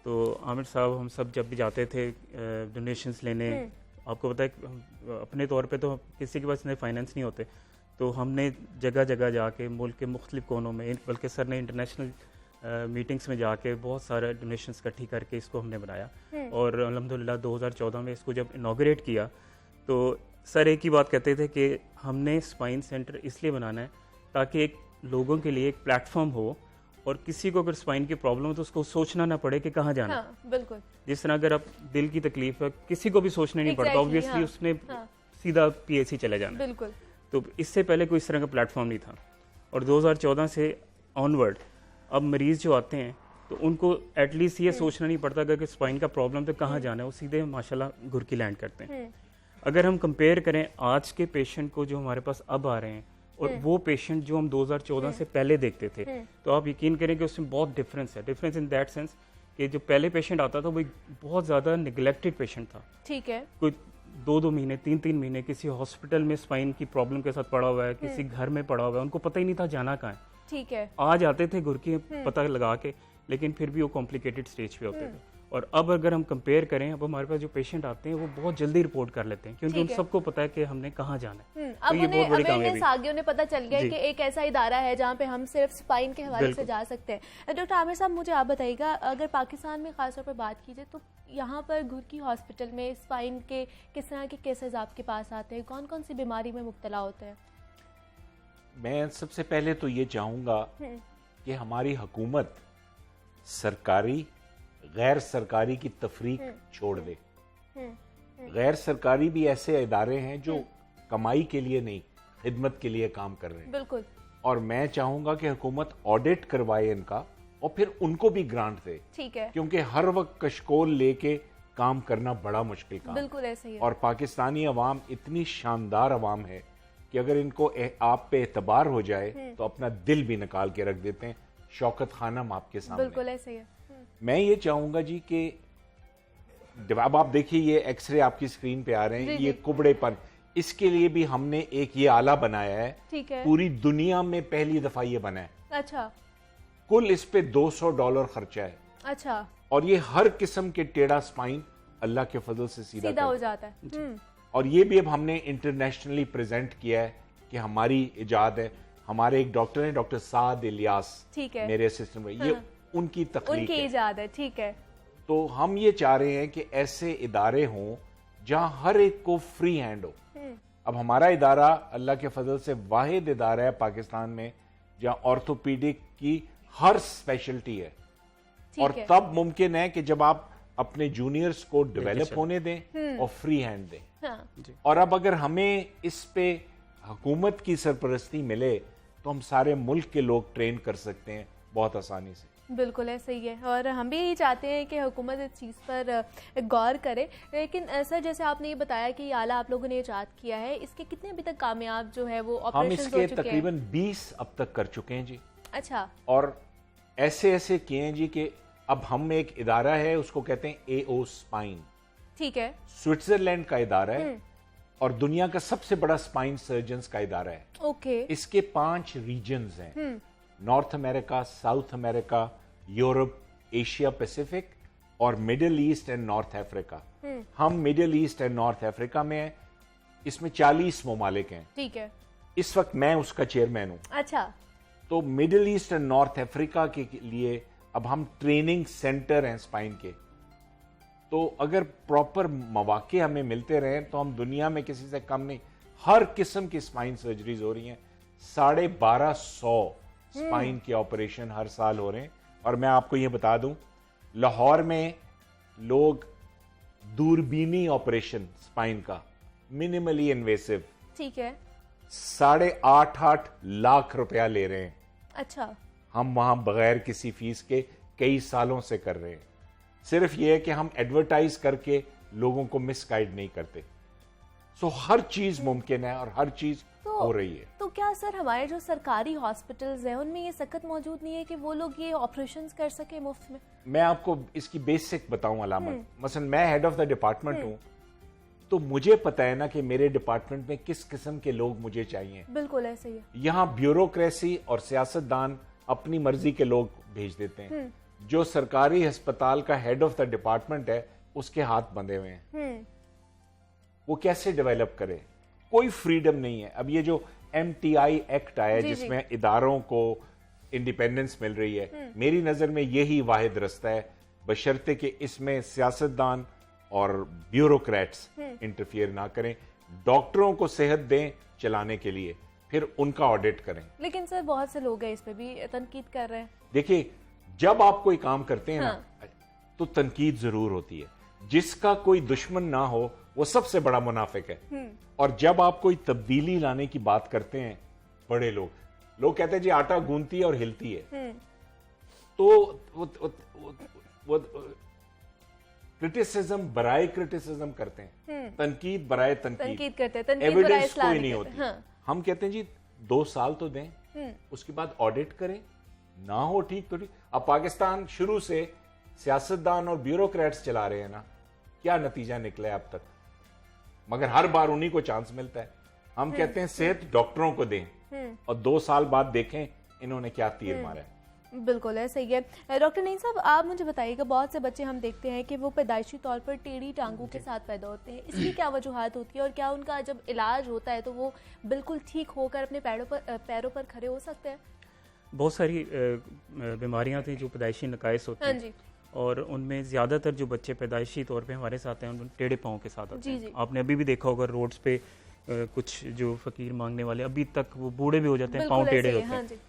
[SPEAKER 4] तो आमिर साहब हम सब जब भी जाते थे डोनेशंस लेने, आपको पता है अपने तौर पे तो किसी के पास इतने फाइनेंस नहीं होते, तो हमने जगह जगह जाके मुल्क के मुख्तलिफ कोनों में, बल्कि सर ने इंटरनेशनल मीटिंग्स में जाके बहुत सारे डोनेशंस इकट्ठी करके इसको हमने बनाया। और अल्हम्दुलिल्लाह 2014 में इसको जब इनॉग्रेट किया तो सर एक ही बात कहते थे कि हमने स्पाइन सेंटर इसलिए बनाना है ताकि एक लोगों के लिए एक प्लेटफॉर्म हो और किसी को अगर स्पाइन की प्रॉब्लम हो तो उसको सोचना ना पड़े कि कहाँ जाना।
[SPEAKER 1] हाँ, बिल्कुल।
[SPEAKER 4] जिस तरह अगर आप दिल की तकलीफ है, किसी को भी सोचना नहीं पड़ता, ऑब्वियसली उसने सीधा पीएचसी चले जाना।
[SPEAKER 1] बिल्कुल।
[SPEAKER 4] तो इससे पहले कोई इस तरह का प्लेटफॉर्म नहीं था। और 2014 से ऑनवर्ड अब मरीज जो आते हैं तो उनको एटलीस्ट ये सोचना नहीं पड़ता अगर स्पाइन का प्रॉब्लम तो कहाँ जाना है, वो सीधे माशाल्लाह गुरकी लैंड करते हैं। अगर हम कंपेयर करें आज के पेशेंट को जो हमारे पास अब आ रहे हैं और वो पेशेंट जो हम 2014 से पहले देखते थे, तो आप यकीन करें कि उसमें बहुत डिफरेंस है। डिफरेंस इन दैट सेंस कि जो पहले पेशेंट आता था वो बहुत ज़्यादा निगलेक्टेड पेशेंट था।
[SPEAKER 1] ठीक है।
[SPEAKER 4] कोई 2-2 महीने 3-3 महीने किसी हॉस्पिटल में स्पाइन की प्रॉब्लम के साथ पड़ा हुआ है, किसी घर में पड़ा हुआ है, उनको पता ही नहीं था जाना कहाँ है।
[SPEAKER 1] ठीक है।
[SPEAKER 4] आज आते थे गुरकी पता लगा के, लेकिन फिर भी वो कॉम्प्लिकेटेड स्टेज पे होते थे। और अब अगर हम कंपेयर करें, अब हमारे पास जो पेशेंट आते हैं वो बहुत जल्दी रिपोर्ट कर लेते हैं क्योंकि उन सबको पता है कि हमने कहाँ जाना है।
[SPEAKER 1] अब उन्हें अवेयरनेस आ गई, उन्हें पता चल गया कि एक ऐसा इदारा है जहाँ पे हम सिर्फ स्पाइन के हवाले से जा सकते हैं। डॉक्टर आमिर साहब, मुझे आप बताइएगा, अगर पाकिस्तान में खासतौर पर बात कीजिए तो यहाँ पर गुरकी हॉस्पिटल में स्पाइन के किस तरह के केसेस आपके पास आते हैं, कौन कौन सी बीमारी में मुब्तला होते हैं?
[SPEAKER 3] मैं सबसे पहले तो ये चाहूँगा कि हमारी हुकूमत सरकारी गैर सरकारी की तफरीक छोड़ दे। गैर सरकारी भी ऐसे इदारे हैं जो कमाई के लिए नहीं, खिदमत के लिए काम कर रहे हैं।
[SPEAKER 1] बिल्कुल।
[SPEAKER 3] और मैं चाहूंगा कि हुकूमत ऑडिट करवाए इनका और फिर उनको भी ग्रांट दे।
[SPEAKER 1] ठीक है।
[SPEAKER 3] क्योंकि हर वक्त कशकोल लेके काम करना बड़ा मुश्किल काम।
[SPEAKER 1] बिल्कुल ऐसे ही है।
[SPEAKER 3] और पाकिस्तानी अवाम इतनी शानदार अवाम है कि अगर इनको आप पे एतबार हो जाए तो अपना दिल भी निकाल के रख देते हैं। शौकत खानम आपके सामने।
[SPEAKER 1] बिल्कुल ऐसे ही है।
[SPEAKER 3] मैं ये चाहूंगा जी कि अब आप देखिए ये एक्सरे आपकी स्क्रीन पे आ रहे हैं, ये कुबड़ेपन, इसके लिए भी हमने एक ये आला बनाया है।
[SPEAKER 1] ठीक है।
[SPEAKER 3] पूरी दुनिया में पहली दफा ये बना है।
[SPEAKER 1] अच्छा।
[SPEAKER 3] कुल इस पे $200 खर्चा है।
[SPEAKER 1] अच्छा।
[SPEAKER 3] और ये हर किस्म के टेढ़ा स्पाइन अल्लाह के फजल से सीधा
[SPEAKER 1] हो जाता है।
[SPEAKER 3] और ये भी अब हमने इंटरनेशनली प्रेजेंट किया है कि हमारी इजाद है। हमारे एक डॉक्टर हैं, डॉक्टर साद इलियास,
[SPEAKER 1] ठीक है,
[SPEAKER 3] मेरे असिस्टेंट में, ये उनकी तकलीफ
[SPEAKER 1] उनकी इजाद है। ठीक है।
[SPEAKER 3] तो हम ये चाह रहे हैं कि ऐसे इदारे हों जहां हर एक को फ्री हैंड हो। अब हमारा इदारा अल्लाह के फजल से वाहिद इदारा है पाकिस्तान में जहां ऑर्थोपीडिक की हर स्पेशलिटी है। और तब मुमकिन है कि जब आप अपने जूनियर्स को डेवलप होने दें और फ्री हैंड दें।
[SPEAKER 1] हाँ।
[SPEAKER 3] और अब अगर हमें इस पे हुकूमत की सरपरस्ती मिले तो हम सारे मुल्क के लोग ट्रेन कर सकते हैं बहुत आसानी से।
[SPEAKER 1] बिल्कुल ऐसा ही है और हम भी यही चाहते हैं कि हुकूमत इस चीज़ पर गौर करे। लेकिन सर, जैसे आपने ये बताया कि आला आप लोगों ने इजाद किया है, इसके कितने अभी तक कामयाब जो है वो ऑपरेशन हो चुके हैं?
[SPEAKER 3] हम इसके तकरीबन 20 अब तक कर चुके हैं जी।
[SPEAKER 1] अच्छा।
[SPEAKER 3] और ऐसे ऐसे किए हैं जी कि अब हम एक इदारा है उसको कहते हैं AO स्पाइन।
[SPEAKER 1] ठीक है।
[SPEAKER 3] स्विट्जरलैंड का इदारा है और दुनिया का सबसे बड़ा स्पाइन सर्जन्स का इदारा है।
[SPEAKER 1] ओके।
[SPEAKER 3] इसके 5 रीजन्स हैं, North America, South America, Europe, Asia Pacific और Middle East and North Africa. हम Middle East and North Africa में हैं। इसमें 40 ममालिक हैं।
[SPEAKER 1] ठीक है।
[SPEAKER 3] इस वक्त मैं उसका चेयरमैन हूं।
[SPEAKER 1] अच्छा।
[SPEAKER 3] तो middle East and North Africa के लिए अब हम ट्रेनिंग सेंटर हैं स्पाइन के। तो अगर प्रॉपर मौके हमें मिलते रहे तो हम दुनिया में किसी से कम नहीं। हर किस्म की स्पाइन सर्जरीज हो रही हैं, 1250 स्पाइन के ऑपरेशन हर साल हो रहे हैं। और मैं आपको ये बता दूं, लाहौर में लोग दूरबीनी ऑपरेशन स्पाइन का, मिनिमली इन्वेसिव,
[SPEAKER 1] ठीक है,
[SPEAKER 3] 8.5 लाख रुपया ले रहे हैं।
[SPEAKER 1] अच्छा,
[SPEAKER 3] हम वहां बगैर किसी फीस के कई सालों से कर रहे हैं। सिर्फ ये है कि हम एडवर्टाइज करके लोगों को मिसगाइड नहीं करते। सो हर चीज मुमकिन है और हर चीज हो रही है।
[SPEAKER 1] तो क्या सर हमारे जो सरकारी हॉस्पिटल्स हैं उनमें ये सकत मौजूद नहीं है कि वो लोग ये ऑपरेशंस कर सके मुफ्त में?
[SPEAKER 3] मैं आपको इसकी बेसिक बताऊं अलामत। मसलन मैं हेड ऑफ द डिपार्टमेंट हूं, तो मुझे पता है ना कि मेरे डिपार्टमेंट में किस किस्म के लोग मुझे चाहिए।
[SPEAKER 1] बिल्कुल ऐसे ही है।
[SPEAKER 3] यहाँ ब्यूरोक्रेसी और सियासतदान अपनी मर्जी के लोग भेज देते हैं। जो सरकारी अस्पताल का हेड ऑफ द डिपार्टमेंट है उसके हाथ बंधे हुए हैं। वो कैसे डेवलप करे? कोई फ्रीडम नहीं है। अब ये जो MTI एक्ट आया जिसमें इदारों को इंडिपेंडेंस मिल रही है, मेरी नजर में यही वाहिद रास्ता है, बशर्ते कि इसमें सियासतदान और ब्यूरोक्रेट्स इंटरफियर ना करें। डॉक्टरों को सेहत दें चलाने के लिए, फिर उनका ऑडिट करें।
[SPEAKER 1] लेकिन सर बहुत से लोग हैं इस पे भी तनकीद कर रहे हैं।
[SPEAKER 3] देखिए, जब आप कोई काम करते हैं ना, तो तनकीद जरूर होती है। जिसका कोई दुश्मन ना हो वो सबसे बड़ा मुनाफिक है। और जब आप कोई तब्दीली लाने की बात करते हैं, बड़े लोग कहते हैं जी आटा गूंथती है और हिलती है, तो वो क्रिटिसिज्म बराए क्रिटिसिज्म करते हैं, तनकीद बराए तनकीद
[SPEAKER 1] करते हैं,
[SPEAKER 3] एविडेंस कोई नहीं होती। हम कहते हैं जी 2 साल तो दें, उसके बाद ऑडिट करें, ना हो ठीक तो ठीक। अब पाकिस्तान शुरू से सियासतदान और ब्यूरोक्रेट्स चला रहे हैं ना, क्या नतीजा निकला है अब तक? मगर हर बार उन्हीं को चांस मिलता है। हम कहते हैं सेहत डॉक्टरों को दें और 2 साल बाद देखें इन्होंने क्या तीर मारा है।
[SPEAKER 1] बिल्कुल है, सही है। डॉक्टर नईम साहब, आप मुझे बताइएगा, बहुत से बच्चे हम देखते हैं कि वो पैदाइशी तौर पर टेढ़ी टांगों के साथ पैदा होते हैं। इसकी क्या वजूहात होती है और क्या उनका जब इलाज होता है तो वो बिल्कुल ठीक होकर अपने पैरों पर खड़े हो सकते हैं?
[SPEAKER 4] बहुत सारी बीमारियां थी जो पैदाइशी नकाइस होते हैं, और उनमें ज़्यादातर जो बच्चे पैदाइशी तौर पे हमारे साथ हैं उन टेढ़े पाँव के साथ आते हैं। आपने अभी भी देखा होगा रोड्स पे कुछ जो फ़कीर मांगने वाले अभी तक वो बूढ़े भी हो जाते हैं, पाँव टेढ़े होते हैं।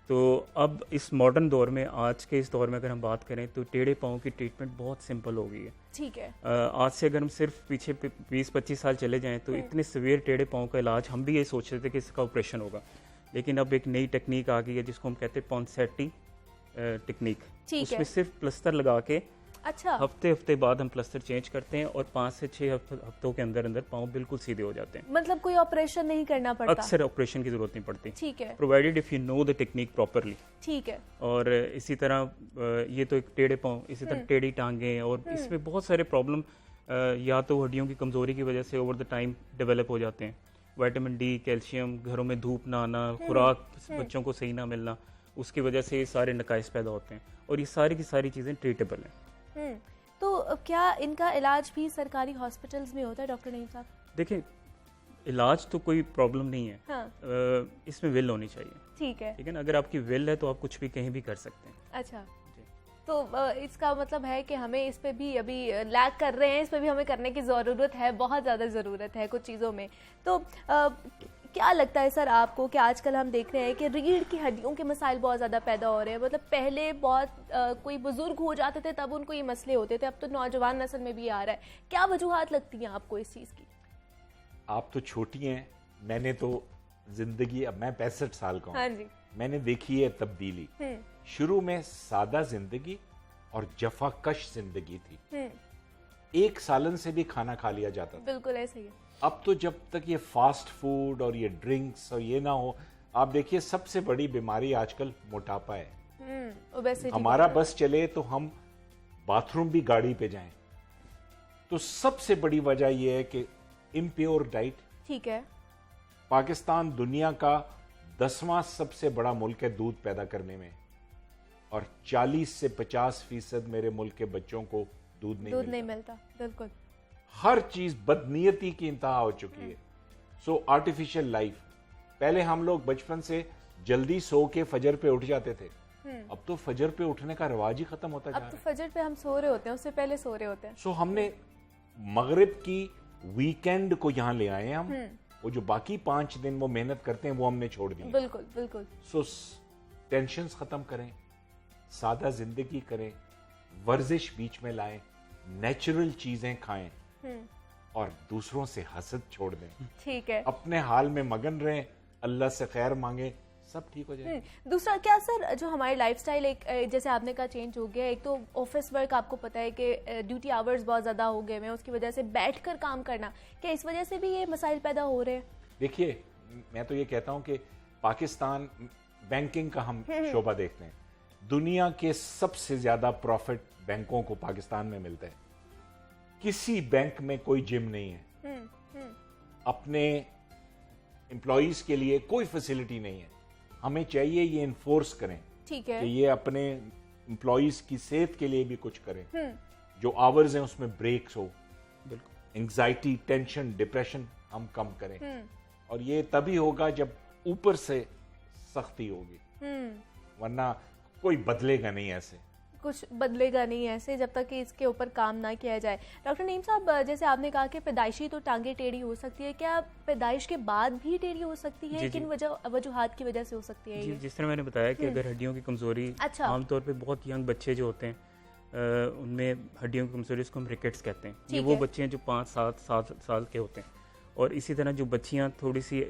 [SPEAKER 4] तो अब इस मॉडर्न दौर में, आज के इस दौर में अगर हम बात करें तो टेढ़े पाँव की ट्रीटमेंट बहुत सिंपल हो गई है।
[SPEAKER 1] ठीक है।
[SPEAKER 4] आज से अगर हम सिर्फ पीछे 20-25 साल चले जाएं तो इतने सीवियर टेढ़े पाँव का इलाज हम भी ये सोच रहे थे कि इसका ऑपरेशन होगा, लेकिन अब एक नई टेक्निक आ गई है जिसको हम कहते हैं पॉन्सेटी टेक्निक। उसमें सिर्फ प्लास्टर लगा के हफ्ते बाद हम प्लास्टर चेंज करते हैं और 5 से 6 हफ्तों के अंदर अंदर पाँव बिल्कुल सीधे हो जाते हैं।
[SPEAKER 1] मतलब कोई ऑपरेशन नहीं करना पड़ता?
[SPEAKER 4] अक्सर ऑपरेशन की जरूरत नहीं पड़ती।
[SPEAKER 1] ठीक है,
[SPEAKER 4] provided if you know the technique properly.
[SPEAKER 1] ठीक है।
[SPEAKER 4] और इसी तरह ये तो एक टेढ़े पाँव, इसी तरह टेढ़ी टांगें, और इसमें बहुत सारे प्रॉब्लम या तो हड्डियों की कमजोरी की वजह से ओवर द टाइम डेवलप हो जाते हैं। विटामिन डी, कैल्शियम, घरों में धूप ना आना, खुराक बच्चों को सही ना मिलना, उसकी वजह से ये सारे नकाइस पैदा होते हैं, और ये सारी की सारी चीज़ें ट्रीटेबल हैं।
[SPEAKER 1] तो क्या इनका इलाज भी सरकारी हॉस्पिटल्स में होता है डॉक्टर नईम साहब?
[SPEAKER 4] देखिए, इलाज तो कोई प्रॉब्लम नहीं है।
[SPEAKER 1] हाँ।
[SPEAKER 4] इसमें विल होनी चाहिए।
[SPEAKER 1] ठीक है,
[SPEAKER 4] ठीक है ना? अगर आपकी विल है तो आप कुछ भी कहीं भी कर सकते हैं।
[SPEAKER 1] अच्छा, तो इसका मतलब है कि हमें इस पे भी अभी लैग कर रहे हैं, इस पे भी हमें करने की ज़रूरत है, बहुत ज़्यादा ज़रूरत है कुछ चीज़ों में। तो क्या लगता है सर आपको कि आजकल हम देख रहे हैं कि रीढ़ की हड्डियों के मसाइल बहुत ज़्यादा पैदा हो रहे हैं? मतलब पहले बहुत कोई बुजुर्ग हो जाते थे तब उनको ये मसले होते थे, अब तो नौजवान नस्ल में भी आ रहा है। क्या वजूहात लगती हैं आपको इस चीज़ की?
[SPEAKER 3] आप तो छोटी हैं, मैंने तो जिंदगी, अब मैं 65 साल का हूँ।
[SPEAKER 1] हाँ जी।
[SPEAKER 3] मैंने देखी है तब्दीली। शुरू में सादा जिंदगी और जफाकश जिंदगी थी। 1 सालन से भी खाना खा लिया जाता था।
[SPEAKER 1] बिल्कुल ऐसे ही है।
[SPEAKER 3] अब तो जब तक ये फास्ट फूड और ये ड्रिंक्स और ये ना हो, आप देखिए सबसे बड़ी बीमारी आजकल मोटापा है। हमारा बस चले तो हम बाथरूम भी गाड़ी पे जाएं, तो सबसे बड़ी वजह यह है कि इम्प्योर डाइट।
[SPEAKER 1] ठीक है।
[SPEAKER 3] पाकिस्तान दुनिया का 10वां सबसे बड़ा मुल्क है दूध पैदा करने में, और 40 से 50% मेरे मुल्क के बच्चों को दूध नहीं मिलता।
[SPEAKER 1] बिल्कुल।
[SPEAKER 3] हर चीज बदनीयती की इंतहा हो चुकी है। सो आर्टिफिशियल लाइफ। पहले हम लोग बचपन से जल्दी सो के फजर पे उठ जाते थे, अब तो फजर पे उठने का रिवाज ही खत्म होता जा
[SPEAKER 1] अब
[SPEAKER 3] रहा
[SPEAKER 1] तो
[SPEAKER 3] है।
[SPEAKER 1] फजर पे हम सो रहे होते हैं, उससे पहले सो रहे होते हैं।
[SPEAKER 3] सो हमने मगरिब की वीकेंड को यहाँ ले आए हैं हम। वो जो बाकी 5 दिन वो मेहनत करते हैं वो हमने छोड़ दी।
[SPEAKER 1] बिल्कुल बिल्कुल।
[SPEAKER 3] सो टेंशन्स खत्म करें, सादा जिंदगी करें, वर्जिश बीच में लाएं, नेचुरल चीजें खाएं और दूसरों से हसद छोड़ दें।
[SPEAKER 1] ठीक है।
[SPEAKER 3] अपने हाल में मगन रहें, अल्लाह से खैर मांगे, सब ठीक हो जाए।
[SPEAKER 1] दूसरा क्या सर, जो हमारी लाइफस्टाइल एक जैसे आपने कहा चेंज हो गया, एक तो ऑफिस वर्क आपको पता है कि ड्यूटी आवर्स बहुत ज़्यादा हो गए हैं, उसकी वजह से बैठकर काम करना, क्या इस वजह से भी ये मसाइल पैदा हो रहे हैं?
[SPEAKER 3] देखिए, मैं तो ये कहता हूं कि पाकिस्तान बैंकिंग का हम शोबा देखते हैं, दुनिया के सबसे ज्यादा प्रॉफिट बैंकों को पाकिस्तान में मिलता है। किसी बैंक में कोई जिम नहीं है, अपने एम्प्लॉइज के लिए कोई फैसिलिटी नहीं है। हमें चाहिए ये इन्फोर्स करें,
[SPEAKER 1] ठीक है,
[SPEAKER 3] कि ये अपने एम्प्लॉइज की सेहत के लिए भी कुछ करें। जो आवर्स हैं उसमें ब्रेक्स हो, एंजाइटी, टेंशन, डिप्रेशन हम कम करें। और ये तभी होगा जब ऊपर से सख्ती होगी, वरना कोई बदलेगा नहीं। ऐसे
[SPEAKER 1] कुछ बदलेगा नहीं ऐसे जब तक कि इसके ऊपर काम ना किया जाए। डॉक्टर नईम साहब, जैसे आपने कहा कि पैदाइशी तो टांगे टेढ़ी हो सकती है, क्या पैदाइश के बाद भी टेढ़ी हो सकती है? किन वजूहात की वजह से हो सकती है?
[SPEAKER 4] जिस तरह मैंने बताया कि अगर हड्डियों की कमजोरी,
[SPEAKER 1] अच्छा,
[SPEAKER 4] आमतौर पे बहुत यंग बच्चे जो होते हैं उनमें हड्डियों की कमजोरी, इसको हम रिकेट्स कहते हैं। ये वो बच्चे हैं जो 5-7 साल के होते हैं। और इसी तरह जो बच्चियां थोड़ी सी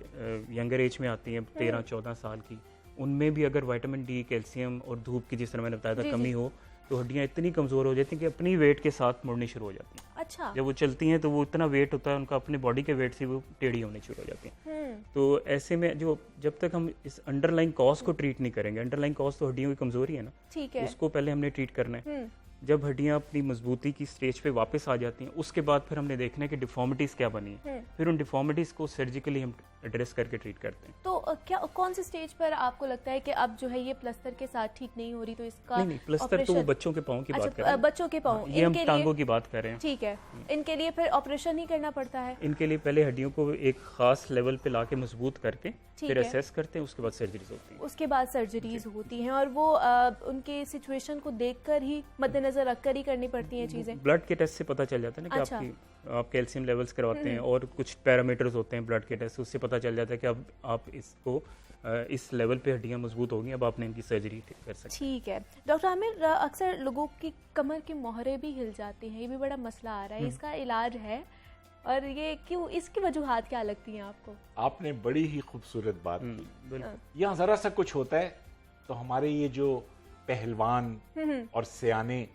[SPEAKER 4] यंगर एज में आती हैं, 13-14 साल की, उनमें भी अगर विटामिन डी, कैल्शियम और धूप की, जिस तरह मैंने बताया था, कमी हो, तो हड्डियां इतनी कमजोर हो जाती हैं कि अपनी वेट के साथ मुड़नी शुरू हो जाती हैं।
[SPEAKER 1] अच्छा।
[SPEAKER 4] जब वो चलती हैं तो वो इतना वेट होता है उनका, अपने बॉडी के वेट से वो टेढ़ी होनी शुरू हो जाती हैं। तो ऐसे में जब तक हम इस अंडरलाइन कॉज को ट्रीट नहीं करेंगे, अंडरलाइन कॉज तो हड्डियों की कमजोरी है ना,
[SPEAKER 1] ठीक है,
[SPEAKER 4] उसको पहले हमने ट्रीट करना है। जब हड्डियां अपनी मजबूती की स्टेज पे वापस आ जाती हैं, उसके बाद फिर हमने देखना है कि डिफॉर्मिटीज क्या बनी है, फिर उन डिफॉर्मिटीज को सर्जिकली हम एड्रेस करके ट्रीट करते हैं।
[SPEAKER 1] तो क्या कौन से स्टेज पर आपको लगता है कि अब जो है ये प्लास्टर के साथ ठीक नहीं हो रही, तो इसका
[SPEAKER 4] नहीं, प्लास्टर तो वो बच्चों के पाँव की बात कर रहे हैं,
[SPEAKER 1] बच्चों के पाँव,
[SPEAKER 4] ये हम टांगों की बात कर रहे हैं।
[SPEAKER 1] ठीक है, इनके लिए फिर ऑपरेशन ही करना पड़ता है?
[SPEAKER 4] इनके लिए पहले हड्डियों को एक खास लेवल पे लाके मजबूत करके फिर असेस करते हैं, उसके बाद सर्जरीज होती हैं।
[SPEAKER 1] उसके बाद सर्जरीज होती हैं, और वो उनके सिचुएशन को देखकर ही, मद्देनजर रखकर ही करनी पड़ती हैं चीजें।
[SPEAKER 4] ब्लड के टेस्ट से पता चल जाता है ना कि आप कैल्शियम लेवल्स करवाते हैं, और कुछ पैरामीटर्स होते हैं ब्लड के टेस्ट, उससे पता चल जाता है कि अब आप इसको इस लेवल पे हड्डियां मजबूत हो गई, अब आपने इनकी सर्जरी कर सकते हैं।
[SPEAKER 1] ठीक है। डॉक्टर आमिर, अक्सर लोगों की कमर के मोहरे भी हिल जाती हैं, ये भी बड़ा मसला आ रहा है, इसका इलाज है? और ये क्यों, इसकी वजूहात क्या लगती हैं आपको?
[SPEAKER 3] आपने बड़ी ही खूबसूरत बात की।
[SPEAKER 4] बिल्कुल।
[SPEAKER 3] यहाँ जरा सा कुछ होता है तो हमारे ये जो पहलवान और सियाने,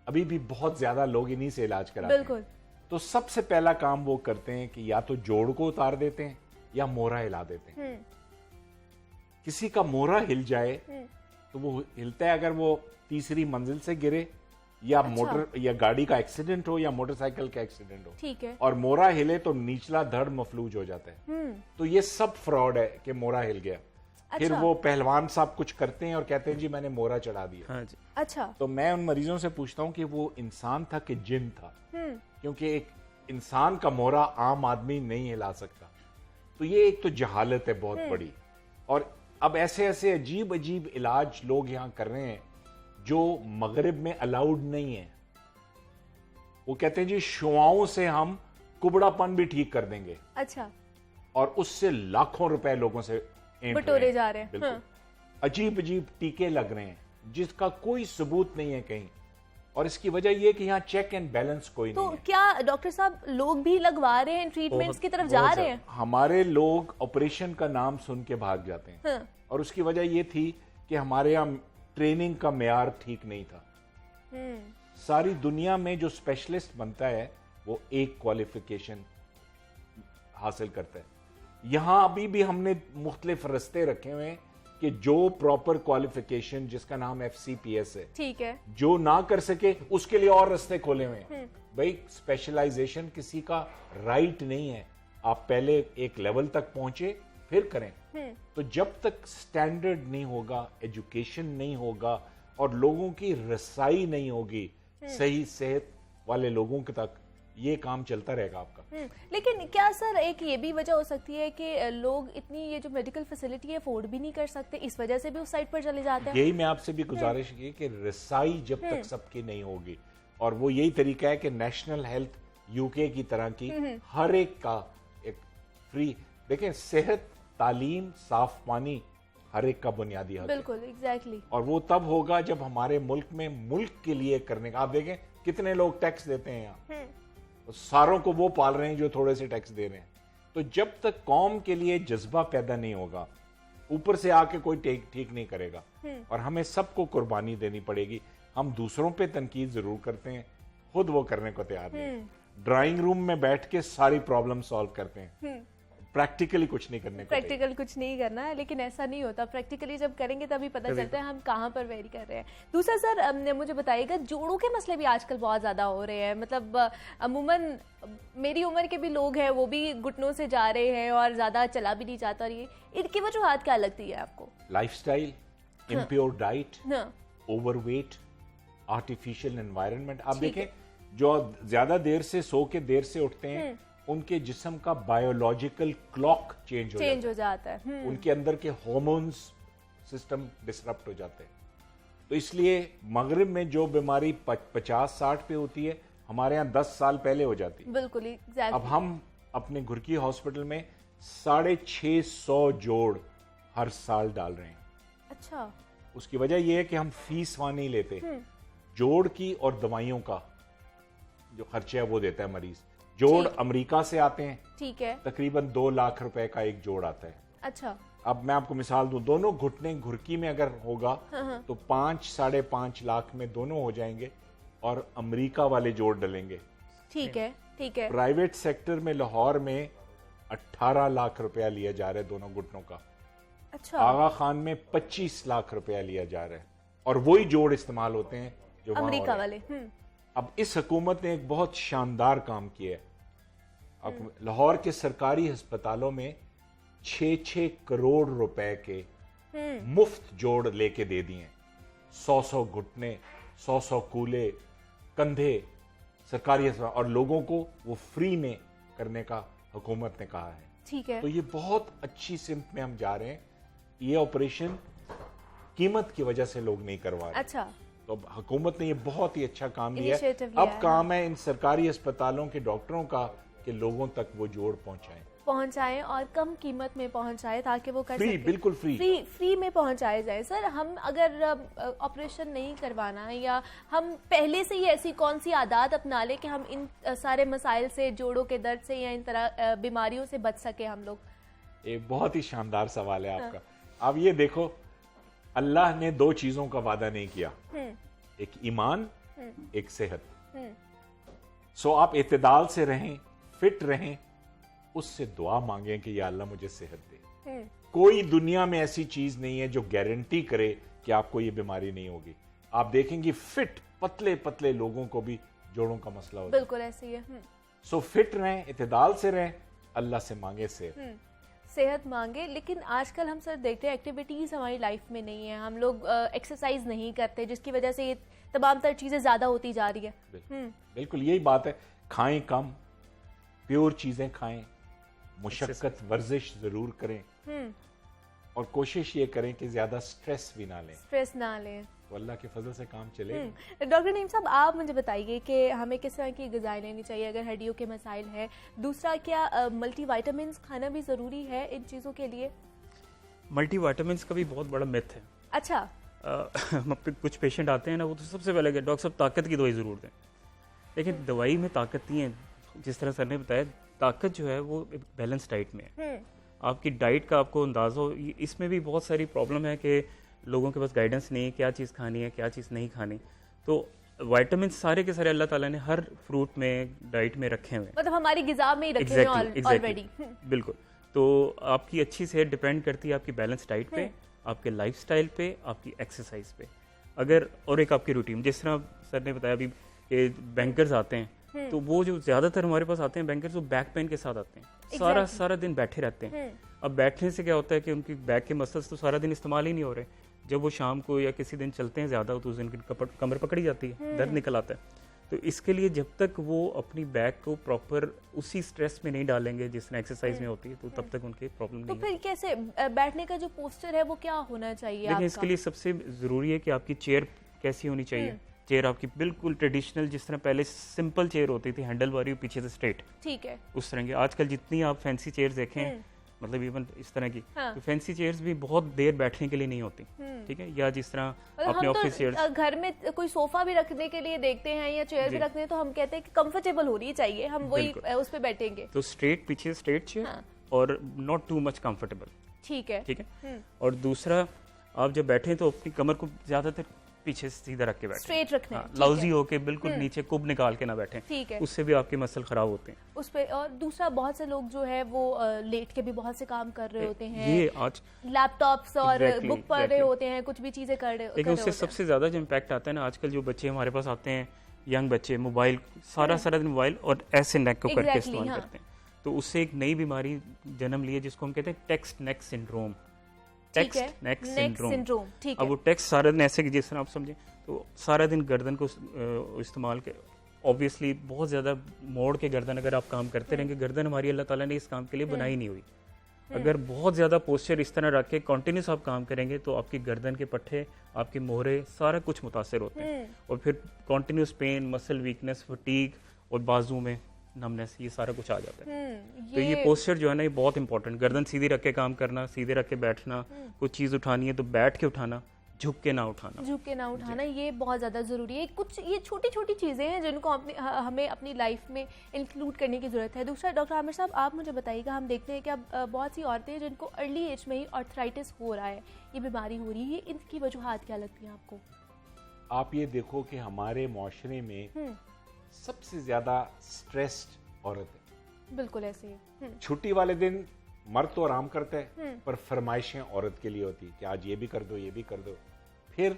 [SPEAKER 3] अभी भी बहुत ज्यादा लोग इन्हीं से इलाज कराते हैं।
[SPEAKER 1] बिल्कुल।
[SPEAKER 3] तो सबसे पहला काम वो करते हैं कि या तो जोड़ को उतार देते हैं या मोहरा हिला देते हैं। किसी का मोहरा हिल जाए तो वो हिलता है अगर वो तीसरी मंजिल से गिरे, या मोटर या गाड़ी का एक्सीडेंट हो, या मोटरसाइकिल का एक्सीडेंट हो,
[SPEAKER 1] ठीक है,
[SPEAKER 3] और मोहरा हिले तो निचला धड़ मफलूज हो जाता है। तो ये सब फ्रॉड है कि मोहरा हिल गया। फिर वो पहलवान साहब कुछ करते हैं और कहते हैं जी मैंने मोहरा चढ़ा दिया।
[SPEAKER 4] हाँ जी।
[SPEAKER 1] अच्छा।
[SPEAKER 3] तो मैं उन मरीजों से पूछता हूँ कि वो इंसान था कि जिन था, क्योंकि एक इंसान का मोहरा आम आदमी नहीं हिला सकता। तो ये एक तो जहालत है बहुत बड़ी। और अब ऐसे ऐसे अजीब अजीब इलाज लोग यहाँ कर रहे हैं जो मगरिब में अलाउड नहीं है। वो कहते हैं जी शुआओं से हम कुबड़ापन भी ठीक कर देंगे।
[SPEAKER 1] अच्छा।
[SPEAKER 3] और उससे लाखों रुपए लोगों से
[SPEAKER 1] बटोरे जा रहे हैं।
[SPEAKER 3] बिल्कुल। अजीब अजीब टीके लग रहे हैं जिसका कोई सबूत नहीं है कहीं, और इसकी वजह यह कि यहाँ चेक एंड बैलेंस कोई
[SPEAKER 1] तो
[SPEAKER 3] नहीं है।
[SPEAKER 1] क्या डॉक्टर साहब लोग भी लगवा रहे हैं, ट्रीटमेंट्स की तरफ जा रहे हैं?
[SPEAKER 3] हमारे लोग ऑपरेशन का नाम सुन के भाग जाते हैं।
[SPEAKER 1] हाँ।
[SPEAKER 3] और उसकी वजह यह थी कि हमारे यहाँ ट्रेनिंग का मेयार ठीक नहीं था। सारी दुनिया में जो स्पेशलिस्ट बनता है वो एक क्वालिफिकेशन हासिल करता है। यहां अभी भी हमने मुख्तलिफ रस्ते रखे हुए हैं कि जो प्रॉपर क्वालिफिकेशन, जिसका नाम FCPS है,
[SPEAKER 1] ठीक है,
[SPEAKER 3] जो ना कर सके उसके लिए और रस्ते खोले हुए हैं। भाई स्पेशलाइजेशन किसी का राइट नहीं है, आप पहले एक लेवल तक पहुंचे फिर करें। तो जब तक स्टैंडर्ड नहीं होगा, एजुकेशन नहीं होगा और लोगों की रसाई नहीं होगी सही सेहत वाले लोगों के तक, ये काम चलता रहेगा आपका।
[SPEAKER 1] लेकिन क्या सर एक ये भी वजह हो सकती है कि लोग इतनी ये जो मेडिकल फैसिलिटी है अफोर्ड भी नहीं कर सकते, इस वजह से भी उस साइड पर चले जाते हैं?
[SPEAKER 3] यही मैं आपसे भी गुजारिश की कि रसाई जब तक सबकी नहीं होगी, और वो यही तरीका है कि नेशनल हेल्थ यूके की तरह की हर एक का एक फ्री, देखें सेहत, तालीम, साफ पानी हर एक का बुनियादी हक है।
[SPEAKER 1] बिल्कुल, एग्जैक्टली।
[SPEAKER 3] और वो तब होगा जब हमारे मुल्क में मुल्क के लिए करने का, आप देखें कितने लोग टैक्स देते हैं यहाँ, तो सारों को वो पाल रहे हैं जो थोड़े से टैक्स दे रहे हैं। तो जब तक कौम के लिए जज्बा पैदा नहीं होगा, ऊपर से आके कोई ठीक नहीं करेगा, और हमें सबको कुर्बानी देनी पड़ेगी। हम दूसरों पे तनकीद जरूर करते हैं, खुद वो करने को तैयार नहीं। ड्राइंग रूम में बैठ के सारी प्रॉब्लम सॉल्व करते हैं, प्रैक्टिकली कुछ नहीं करने को।
[SPEAKER 1] प्रैक्टिकल कुछ नहीं करना है, लेकिन ऐसा नहीं होता। प्रैक्टिकली जब करेंगे तभी पता चलता है हम कहाँ पर वेरी कर रहे हैं। दूसरा सर मुझे बताइएगा, जोड़ों के मसले भी आजकल बहुत ज्यादा हो रहे हैं। मतलब अमूमन मेरी उम्र के भी लोग हैं, वो भी घुटनों से जा रहे हैं और ज्यादा चला भी नहीं जाता। और ये इनकी वजूहात क्या लगती है आपको?
[SPEAKER 3] Lifestyle, impure diet, overweight, artificial environment. आप देखें जो ज्यादा देर से सो के देर से उठते हैं, उनके जिस्म का बायोलॉजिकल क्लॉक चेंज हो जाता है। उनके अंदर के हार्मोन्स सिस्टम डिसरप्ट हो जाते हैं। तो इसलिए मगरिब में जो बीमारी 50-60 पे होती है, हमारे यहाँ 10 साल पहले हो जाती है।
[SPEAKER 1] बिल्कुल, एग्जैक्टली।
[SPEAKER 3] अब हम अपने घुरकी हॉस्पिटल में 650 जोड़ हर साल डाल रहे हैं।
[SPEAKER 1] अच्छा।
[SPEAKER 3] उसकी वजह यह है कि हम फीस वहां नहीं लेते, जोड़ की और दवाइयों का जो खर्चा है वो देता है मरीज। जोड़ अमेरिका से आते हैं, ठीक है, तकरीबन 2 लाख रुपए का एक जोड़ आता है।
[SPEAKER 1] अच्छा।
[SPEAKER 3] अब मैं आपको मिसाल दूं, दोनों घुटने घुरकी में अगर होगा तो 5-5.5 लाख में दोनों हो जाएंगे, और अमेरिका वाले जोड़ डलेंगे।
[SPEAKER 1] ठीक है, ठीक है।
[SPEAKER 3] प्राइवेट सेक्टर में लाहौर में 18 लाख रुपया लिया जा रहा है दोनों घुटनों का।
[SPEAKER 1] अच्छा।
[SPEAKER 3] आगा खान में 25 लाख रुपया लिया जा रहा है, और वही जोड़ इस्तेमाल होते हैं जो
[SPEAKER 1] अमेरिका वाले।
[SPEAKER 3] अब इस हुकूमत ने एक बहुत शानदार काम किया है। अब लाहौर के सरकारी अस्पतालों में 6-6 करोड़ रुपए के मुफ्त जोड़ लेके दे दिए। 100-100 घुटने, 100-100 कूले, कंधे सरकारी अस्पताल, और लोगों को वो फ्री में करने का हुकूमत ने कहा है।
[SPEAKER 1] ठीक है।
[SPEAKER 3] तो ये बहुत अच्छी सिमत में हम जा रहे हैं। ये ऑपरेशन कीमत की वजह से लोग नहीं करवा रहे।
[SPEAKER 1] अच्छा।
[SPEAKER 3] तो हुकूमत ने ये बहुत ही अच्छा काम लिया है। अब काम है इन सरकारी अस्पतालों के डॉक्टरों का कि लोगों तक वो जोड़ पहुंचाएं
[SPEAKER 1] और कम कीमत में पहुंचाएं, ताकि वो कर
[SPEAKER 3] फ्री,
[SPEAKER 1] सके।
[SPEAKER 3] बिल्कुल फ्री
[SPEAKER 1] में पहुंचाए जाए। सर, हम अगर ऑपरेशन नहीं करवाना है, या हम पहले से ही ऐसी कौन सी आदत अपना ले कि हम इन सारे मसाइल से, जोड़ों के दर्द से या इन तरह बीमारियों से बच सके हम लोग?
[SPEAKER 3] एक बहुत ही शानदार सवाल है आपका। अब ये देखो, अल्लाह ने 2 चीजों का वादा नहीं किया, एक ईमान, एक सेहत। सो आप इत्तेदाल से रहें, फिट रहें, उससे दुआ मांगें कि या अल्लाह मुझे सेहत दे। कोई दुनिया में ऐसी चीज नहीं है जो गारंटी करे कि आपको ये बीमारी नहीं होगी। आप देखेंगे फिट पतले पतले लोगों को भी जोड़ों का मसला होता है।
[SPEAKER 1] बिल्कुल ऐसे ही है।
[SPEAKER 3] सो फिट रहें, इत्तेदाल से रहें, अल्लाह से मांगे
[SPEAKER 1] सेहत मांगे। लेकिन आजकल हम सर देखते हैं एक्टिविटीज हमारी लाइफ में नहीं है, हम लोग एक्सरसाइज नहीं करते, जिसकी वजह से ये तमाम तर चीजें ज्यादा होती जा रही है।
[SPEAKER 3] बिल्कुल यही बात है। खाएं कम, प्योर चीजें खाएं, मुशक्कत वर्जिश जरूर करें, और कोशिश ये करें कि ज्यादा स्ट्रेस भी ना लें। तो अल्लाह के फजल से काम चलेगा।
[SPEAKER 1] डॉक्टर नईम साहब, आप मुझे बताइए कि हमें किस तरह की ग़िज़ाएं लेनी चाहिए अगर हड्डियों के मसाइल है? दूसरा, क्या मल्टीविटामिन्स खाना भी ज़रूरी है इन चीज़ों के लिए?
[SPEAKER 4] मल्टीविटामिन्स का भी बहुत बड़ा मिथ है।
[SPEAKER 1] अच्छा।
[SPEAKER 4] कुछ पेशेंट आते हैं ना, वो तो सबसे पहले डॉक्टर साहब ताकत की दवाई ज़रूर दें। लेकिन दवाई में ताकत नहीं है। जिस तरह सर ने बताया, ताकत जो है वो बैलेंस डाइट में है। आपकी डाइट का आपको अंदाज़ा हो। इसमें भी बहुत सारी प्रॉब्लम है कि लोगों के पास गाइडेंस नहीं है, क्या चीज़ खानी है, क्या चीज़ नहीं खानी। तो विटामिन सारे के सारे अल्लाह ताला ने हर फ्रूट में, डाइट में रखे हुए हैं,
[SPEAKER 1] मतलब हमारी ग़िज़ा में ही रखे हैं ऑलरेडी।
[SPEAKER 4] बिल्कुल। तो आपकी अच्छी सेहत डिपेंड करती है आपकी बैलेंस डाइट पे, आपके लाइफस्टाइल पे, आपकी एक्सरसाइज पे। अगर और एक आपकी रूटीन, जिस तरह सर ने बताया अभी कि बैंकर्स आते हैं, तो वो जो ज्यादातर हमारे पास आते हैं बैंकर्स, वो बैक पेन के साथ आते हैं। सारा दिन बैठे रहते हैं। अब बैठने से क्या होता है कि उनकी बैक के मसल्स तो सारा दिन इस्तेमाल ही नहीं हो रहे। जब वो शाम को या किसी दिन चलते हैं ज्यादा, तो उस दिन कमर पकड़ी जाती है, दर्द निकल आता है। तो इसके लिए जब तक वो अपनी बैक को प्रॉपर उसी स्ट्रेस में नहीं डालेंगे जिस तरह एक्सरसाइज में होती है, तो तब तक उनके प्रॉब्लम
[SPEAKER 1] तो
[SPEAKER 4] नहीं
[SPEAKER 1] फिर कैसे बैठने का जो पोस्चर है वो क्या होना चाहिए
[SPEAKER 4] देखिए,
[SPEAKER 1] आपका?
[SPEAKER 4] इसके लिए सबसे ज़रूरी है कि आपकी चेयर कैसी होनी चाहिए। चेयर आपकी बिल्कुल ट्रेडिशनल, जिस तरह पहले सिंपल चेयर होती थी, हैंडल वाली पीछे से स्ट्रेट,
[SPEAKER 1] ठीक है।
[SPEAKER 4] उस तरह की। आजकल जितनी आप फैंसी चेयर्स देखें, मतलब इवन इस तरह की,
[SPEAKER 1] हाँ।
[SPEAKER 4] तो फैंसी चेयर्स भी बहुत देर बैठने के लिए नहीं होती, ठीक है। या जिस तरह
[SPEAKER 1] मतलब
[SPEAKER 4] अपने
[SPEAKER 1] हम
[SPEAKER 4] ऑफिस चेयर्स,
[SPEAKER 1] तो घर में कोई सोफा भी रखने के लिए देखते हैं या चेयर भी
[SPEAKER 4] जी।
[SPEAKER 1] रखते हैं, तो हम कहते हैं कि कंफर्टेबल होनी चाहिए, हम वही
[SPEAKER 4] बिल्कुल।
[SPEAKER 1] उस पे बैठेंगे।
[SPEAKER 4] तो स्ट्रेट पीछे स्ट्रेट चेयर
[SPEAKER 1] हाँ।
[SPEAKER 4] और नॉट टू मच कंफर्टेबल,
[SPEAKER 1] ठीक है।
[SPEAKER 4] ठीक है। और दूसरा, आप जब बैठे तो अपनी कमर को ज्यादातर पीछे सीधा रख के बैठे,
[SPEAKER 1] स्ट्रेट रखना है, ठीक
[SPEAKER 4] लाउजी
[SPEAKER 1] है।
[SPEAKER 4] होके बिल्कुल नीचे कुब निकाल के ना बैठे,
[SPEAKER 1] ठीक है।
[SPEAKER 4] उससे भी आपके मसल खराब होते हैं।
[SPEAKER 1] उस पे और दूसरा, बहुत से लोग जो है वो लेट के भी बहुत से काम कर रहे होते हैं,
[SPEAKER 4] ये आज
[SPEAKER 1] लैपटॉप्स और
[SPEAKER 4] Exactly,
[SPEAKER 1] बुक पढ़ रहे
[SPEAKER 4] exactly।
[SPEAKER 1] होते हैं, कुछ भी चीजें कर रहे
[SPEAKER 4] लेकिन उससे
[SPEAKER 1] होते हैं।
[SPEAKER 4] सबसे ज्यादा जो इम्पैक्ट आता है ना, आजकल जो बच्चे हमारे पास आते हैं, यंग बच्चे, मोबाइल सारा दिन मोबाइल और ऐसे नेक को करके
[SPEAKER 1] Exactly,
[SPEAKER 4] इस्तेमाल
[SPEAKER 1] हाँ।
[SPEAKER 4] करते हैं, तो उससे एक नई बीमारी जन्म ली है जिसको हम कहते हैं टेक्स्ट नेक सिंड्रोम।
[SPEAKER 1] ठीक है,
[SPEAKER 4] टेक्स्ट नेक
[SPEAKER 1] नेक सिंड्रोम, ठीक
[SPEAKER 4] अब
[SPEAKER 1] है।
[SPEAKER 4] वो टेक्स्ट सारा दिन ऐसे कि जिस तरह आप समझें, तो सारा दिन गर्दन को इस्तेमाल के, ऑब्वियसली बहुत ज़्यादा मोड़ के गर्दन अगर आप काम करते रहेंगे, गर्दन हमारी अल्लाह ताला ने इस काम के लिए बनाई नहीं हुई। अगर बहुत ज़्यादा पोस्चर इस तरह रख के कंटिन्यूस आप काम करेंगे, तो आपकी गर्दन के पट्टे, आपके मोहरे, सारा कुछ मुतासर होते हैं, और फिर continuous pain, muscle weakness, fatigue और बाजू में नमनेस, ये सारा कुछ आ जाता है। तो ये पोस्चर जो है ना, ये बहुत इंपॉर्टेंट। गर्दन सीधी रख के काम करना, सीधे रख के बैठना, कुछ चीज़ उठानी है तो बैठ के उठाना, झुक के ना उठाना,
[SPEAKER 1] झुक के ना उठाना, ये बहुत ज़्यादा ज़रूरी है। कुछ ये छोटी छोटी चीज़ें हैं जिनको हमें अपनी लाइफ में इंक्लूड करने की ज़रूरत है। दूसरा, डॉक्टर आमिर साहब, आप मुझे बताइएगा, हम देखते हैं कि अब बहुत सी औरतें हैं जिनको अर्ली एज में ही आर्थराइटिस हो रहा है, ये बीमारी हो रही है, ये इनकी वजूहात क्या लगती हैं आपको?
[SPEAKER 3] आप ये देखो कि हमारे माशरे में सबसे ज्यादा स्ट्रेस्ड औरत है।
[SPEAKER 1] बिल्कुल ऐसे ही।
[SPEAKER 3] छुट्टी वाले दिन मर्द तो आराम करता है, पर फरमाइशें औरत के लिए होती कि आज ये भी कर दो, ये भी कर दो। फिर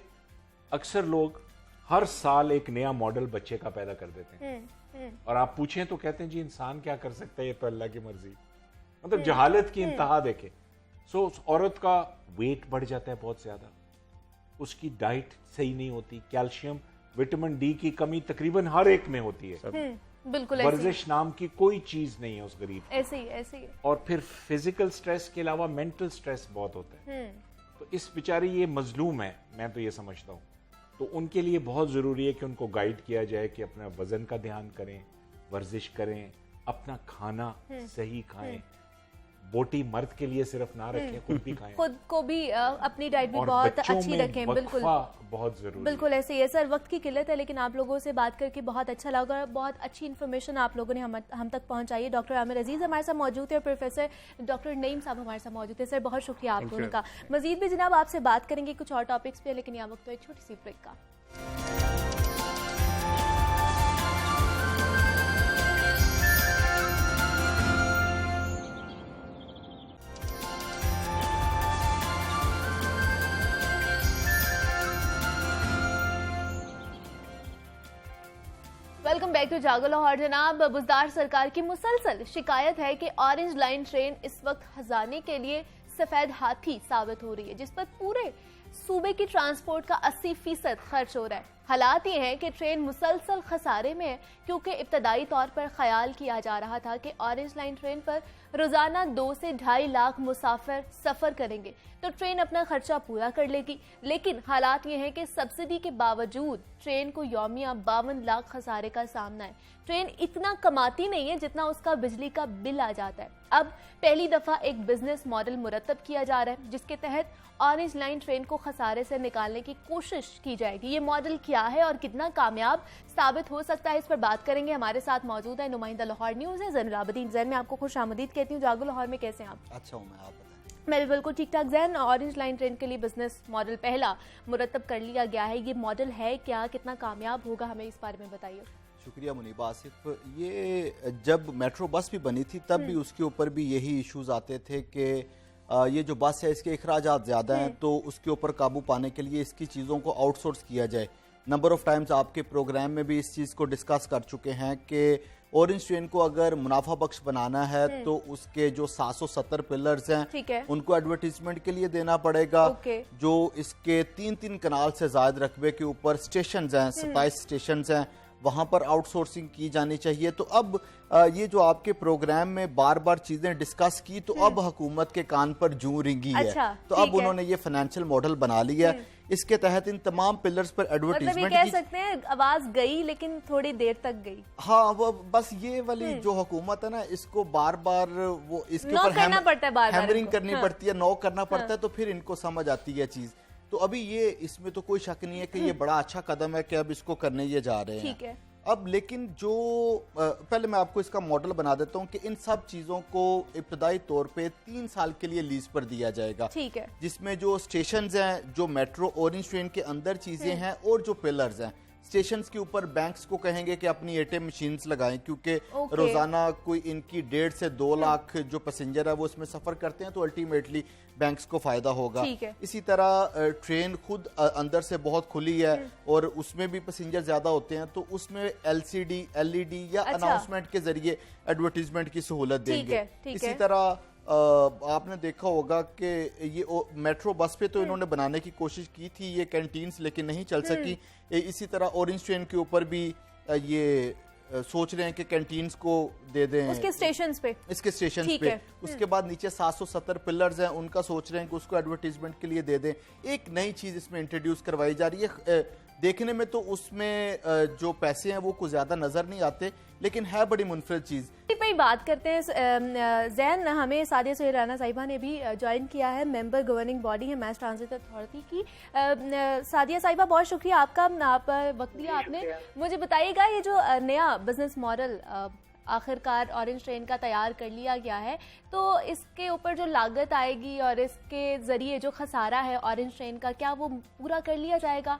[SPEAKER 3] अक्सर लोग हर साल एक नया मॉडल बच्चे का पैदा कर देते हैं, और आप पूछें तो कहते हैं जी इंसान क्या कर सकता है, ये तो अल्लाह की मर्जी। मतलब जहालत की इंतहा देखे। सो उस औरत का वेट बढ़ जाता है बहुत ज्यादा, उसकी डाइट सही नहीं होती, कैल्शियम, विटामिन डी की कमी तकरीबन हर एक में होती है,
[SPEAKER 1] बिल्कुल ऐसे ही।
[SPEAKER 3] वर्जिश नाम की कोई चीज नहीं है उस गरीब की।
[SPEAKER 1] ऐसे ही।
[SPEAKER 3] और फिर फिजिकल स्ट्रेस के अलावा मेंटल स्ट्रेस बहुत होता है। तो इस बेचारी ये मजलूम है, मैं तो ये समझता हूँ। तो उनके लिए बहुत ज़रूरी है कि उनको गाइड किया जाए कि अपना वज़न का ध्यान करें, वर्जिश करें, अपना खाना सही खाएं, बोटी मर्द के लिए सिर्फ ना रखें, खुद भी खाएं,
[SPEAKER 1] खुद को भी अपनी डाइट भी
[SPEAKER 3] और
[SPEAKER 1] बहुत
[SPEAKER 3] बच्चों
[SPEAKER 1] अच्छी
[SPEAKER 3] में
[SPEAKER 1] रखें। बिल्कुल
[SPEAKER 3] वक्फा बहुत जरूरी है।
[SPEAKER 1] बिल्कुल ऐसे ही है सर, वक्त की किल्लत है, लेकिन आप लोगों से बात करके बहुत अच्छा लगा, बहुत अच्छी इन्फॉर्मेशन आप लोगों ने हम तक पहुंचाई है। डॉक्टर आमिर अजीज हमारे साथ मौजूद है और प्रोफेसर डॉक्टर नईम साहब हमारे साथ मौजूद है। सर बहुत शुक्रिया आप दोनों का। मजीद भी जनाब आपसे बात करेंगे कुछ और टॉपिक्स पे, लेकिन यहाँ वक्त तो एक छोटी सी ब्रेक का। वेलकम बैक टू जागो लाहौर। जनाब, बुज़दार सरकार की मुसलसल शिकायत है कि ऑरेंज लाइन ट्रेन इस वक्त खजाने के लिए सफेद हाथी साबित हो रही है, जिस पर पूरे सूबे की ट्रांसपोर्ट का 80% खर्च हो रहा है। हालात ये हैं कि ट्रेन मुसलसल खसारे में है, क्योंकि इब्तदाई तौर पर ख्याल किया जा रहा था कि ऑरेंज लाइन ट्रेन पर रोजाना 2 से 2.5 लाख मुसाफिर सफर करेंगे तो ट्रेन अपना खर्चा पूरा कर लेगी। लेकिन हालात ये हैं कि सब्सिडी के बावजूद ट्रेन को यौमिया 52 लाख खसारे का सामना है। ट्रेन इतना कमाती नहीं है जितना उसका बिजली का बिल आ जाता है। अब पहली दफा एक बिजनेस मॉडल मुरतब किया जा रहा है, जिसके तहत ऑरेंज लाइन ट्रेन को खसारे से निकालने की कोशिश की जाएगी। ये मॉडल क्या है और कितना कामयाब साबित हो सकता है, इस पर बात करेंगे। हमारे साथ मौजूद है नुमाइंदा लाहौर न्यूज़ है ज़ैनुलाब्दीन ज़ैन। मैं आपको खुशामदीद कहती हूँ। जागो लाहौर में कैसे हैं आप?
[SPEAKER 5] अच्छा हूँ मैं, आप बताएं।
[SPEAKER 1] मैं भी बिल्कुल ठीक ठाक। ज़ैन, ऑरेंज लाइन ट्रेन के लिए बिजनेस मॉडल पहला मुरतब कर लिया गया है, ये मॉडल है क्या, कितना कामयाब होगा, हमें इस बारे में बताइए।
[SPEAKER 5] शुक्रिया मुनीबा आसिफ। ये जब मेट्रो बस भी बनी थी तब भी उसके ऊपर भी यही इश्यूज आते थे कि ये जो बस है इसके अखराजात ज़्यादा हैं, तो उसके ऊपर काबू पाने के लिए इसकी चीज़ों को आउटसोर्स किया जाए। नंबर ऑफ टाइम्स आपके प्रोग्राम में भी इस चीज़ को डिस्कस कर चुके हैं कि ऑरेंज ट्रेन को अगर मुनाफा बख्श बनाना है तो उसके जो 770 पिलर्स हैं उनको एडवर्टीजमेंट के लिए देना पड़ेगा। जो इसके 3-3 कनाल से ज्यादा रकबे के ऊपर स्टेशन हैं, 27 स्टेशन हैं, वहाँ पर आउटसोर्सिंग की जानी चाहिए। तो अब ये जो आपके प्रोग्राम में बार बार चीजें डिस्कस की, तो अब हुकूमत के कान पर जूं रिंगी है।
[SPEAKER 1] अच्छा,
[SPEAKER 5] तो अब उन्होंने ये फाइनेंशियल मॉडल बना लिया। इसके तहत इन तमाम पिलर्स पर
[SPEAKER 1] मतलब ये
[SPEAKER 5] एडवर्टीजमेंट
[SPEAKER 1] कह सकते हैं आवाज गई लेकिन थोड़ी देर तक गई।
[SPEAKER 5] हाँ, वो बस ये वाली जो हुकूमत है ना, इसको बार बार वो इसके
[SPEAKER 1] नॉक
[SPEAKER 5] ऊपर
[SPEAKER 1] करना पड़ता है, बार-बार
[SPEAKER 5] हैमरिंग
[SPEAKER 1] इनको।
[SPEAKER 5] करनी पड़ती है, नॉक करना पड़ता है, तो फिर इनको समझ आती है चीज। तो अभी ये इसमें तो कोई शक नहीं है कि ये बड़ा अच्छा कदम है कि अब इसको करने ये जा रहे हैं।
[SPEAKER 1] ठीक है।
[SPEAKER 5] अब लेकिन जो पहले मैं आपको इसका मॉडल बना देता हूँ कि इन सब चीजों को इब्तदाई तौर पे 3 साल के लिए लीज पर दिया जाएगा।
[SPEAKER 1] ठीक है।
[SPEAKER 5] जिसमें जो स्टेशंस हैं, जो मेट्रो ऑरेंज ट्रेन के अंदर चीजें हैं, और जो पिलर्स हैं, स्टेशंस के ऊपर बैंक्स को कहेंगे कि अपनी एटीएम मशीन्स लगाएं, क्योंकि रोजाना कोई इनकी 1.5 से 2 लाख जो पैसेंजर है वो इसमें सफर करते हैं, तो अल्टीमेटली बैंक्स को फायदा होगा। इसी तरह ट्रेन खुद अंदर से बहुत खुली है और उसमें भी पैसेंजर ज्यादा होते हैं, तो उसमें LCD LED या अनाउंसमेंट के जरिए एडवर्टीजमेंट की सहूलत देंगे। इसी तरह आपने देखा होगा कि ये मेट्रो बस पे तो इन्होंने बनाने की कोशिश की थी ये कैंटीन्स, लेकिन नहीं चल सकी। इसी तरह ऑरेंज ट्रेन के ऊपर भी ये सोच रहे हैं कि कैंटीन्स को दे दें
[SPEAKER 1] उसके स्टेशंस पे,
[SPEAKER 5] इसके स्टेशंस पे। उसके बाद नीचे 770 पिलर्स हैं, उनका सोच रहे हैं कि उसको एडवर्टीजमेंट के लिए दे दें। एक नई चीज इसमें इंट्रोड्यूस करवाई जा रही है। देखने में तो उसमें जो पैसे हैं वो कुछ ज्यादा नजर नहीं आते, लेकिन है बड़ी मुनफरद चीज।
[SPEAKER 1] पे बात करते हैं जैन, हमें सादिया सुहेल राना साहिबा ने भी ज्वाइन किया है, मेंबर गवर्निंग बॉडी है मैस ट्रांजिट अथॉरिटी की। सादिया साहिबा, बहुत शुक्रिया आपका, आप वक्त दिया आपने। मुझे बताइएगा ये जो नया बिजनेस मॉडल आखिरकार ऑरेंज ट्रेन का तैयार कर लिया गया है, तो इसके ऊपर जो लागत आएगी और इसके जरिए जो खसारा है ऑरेंज ट्रेन का, क्या वो पूरा कर लिया जाएगा?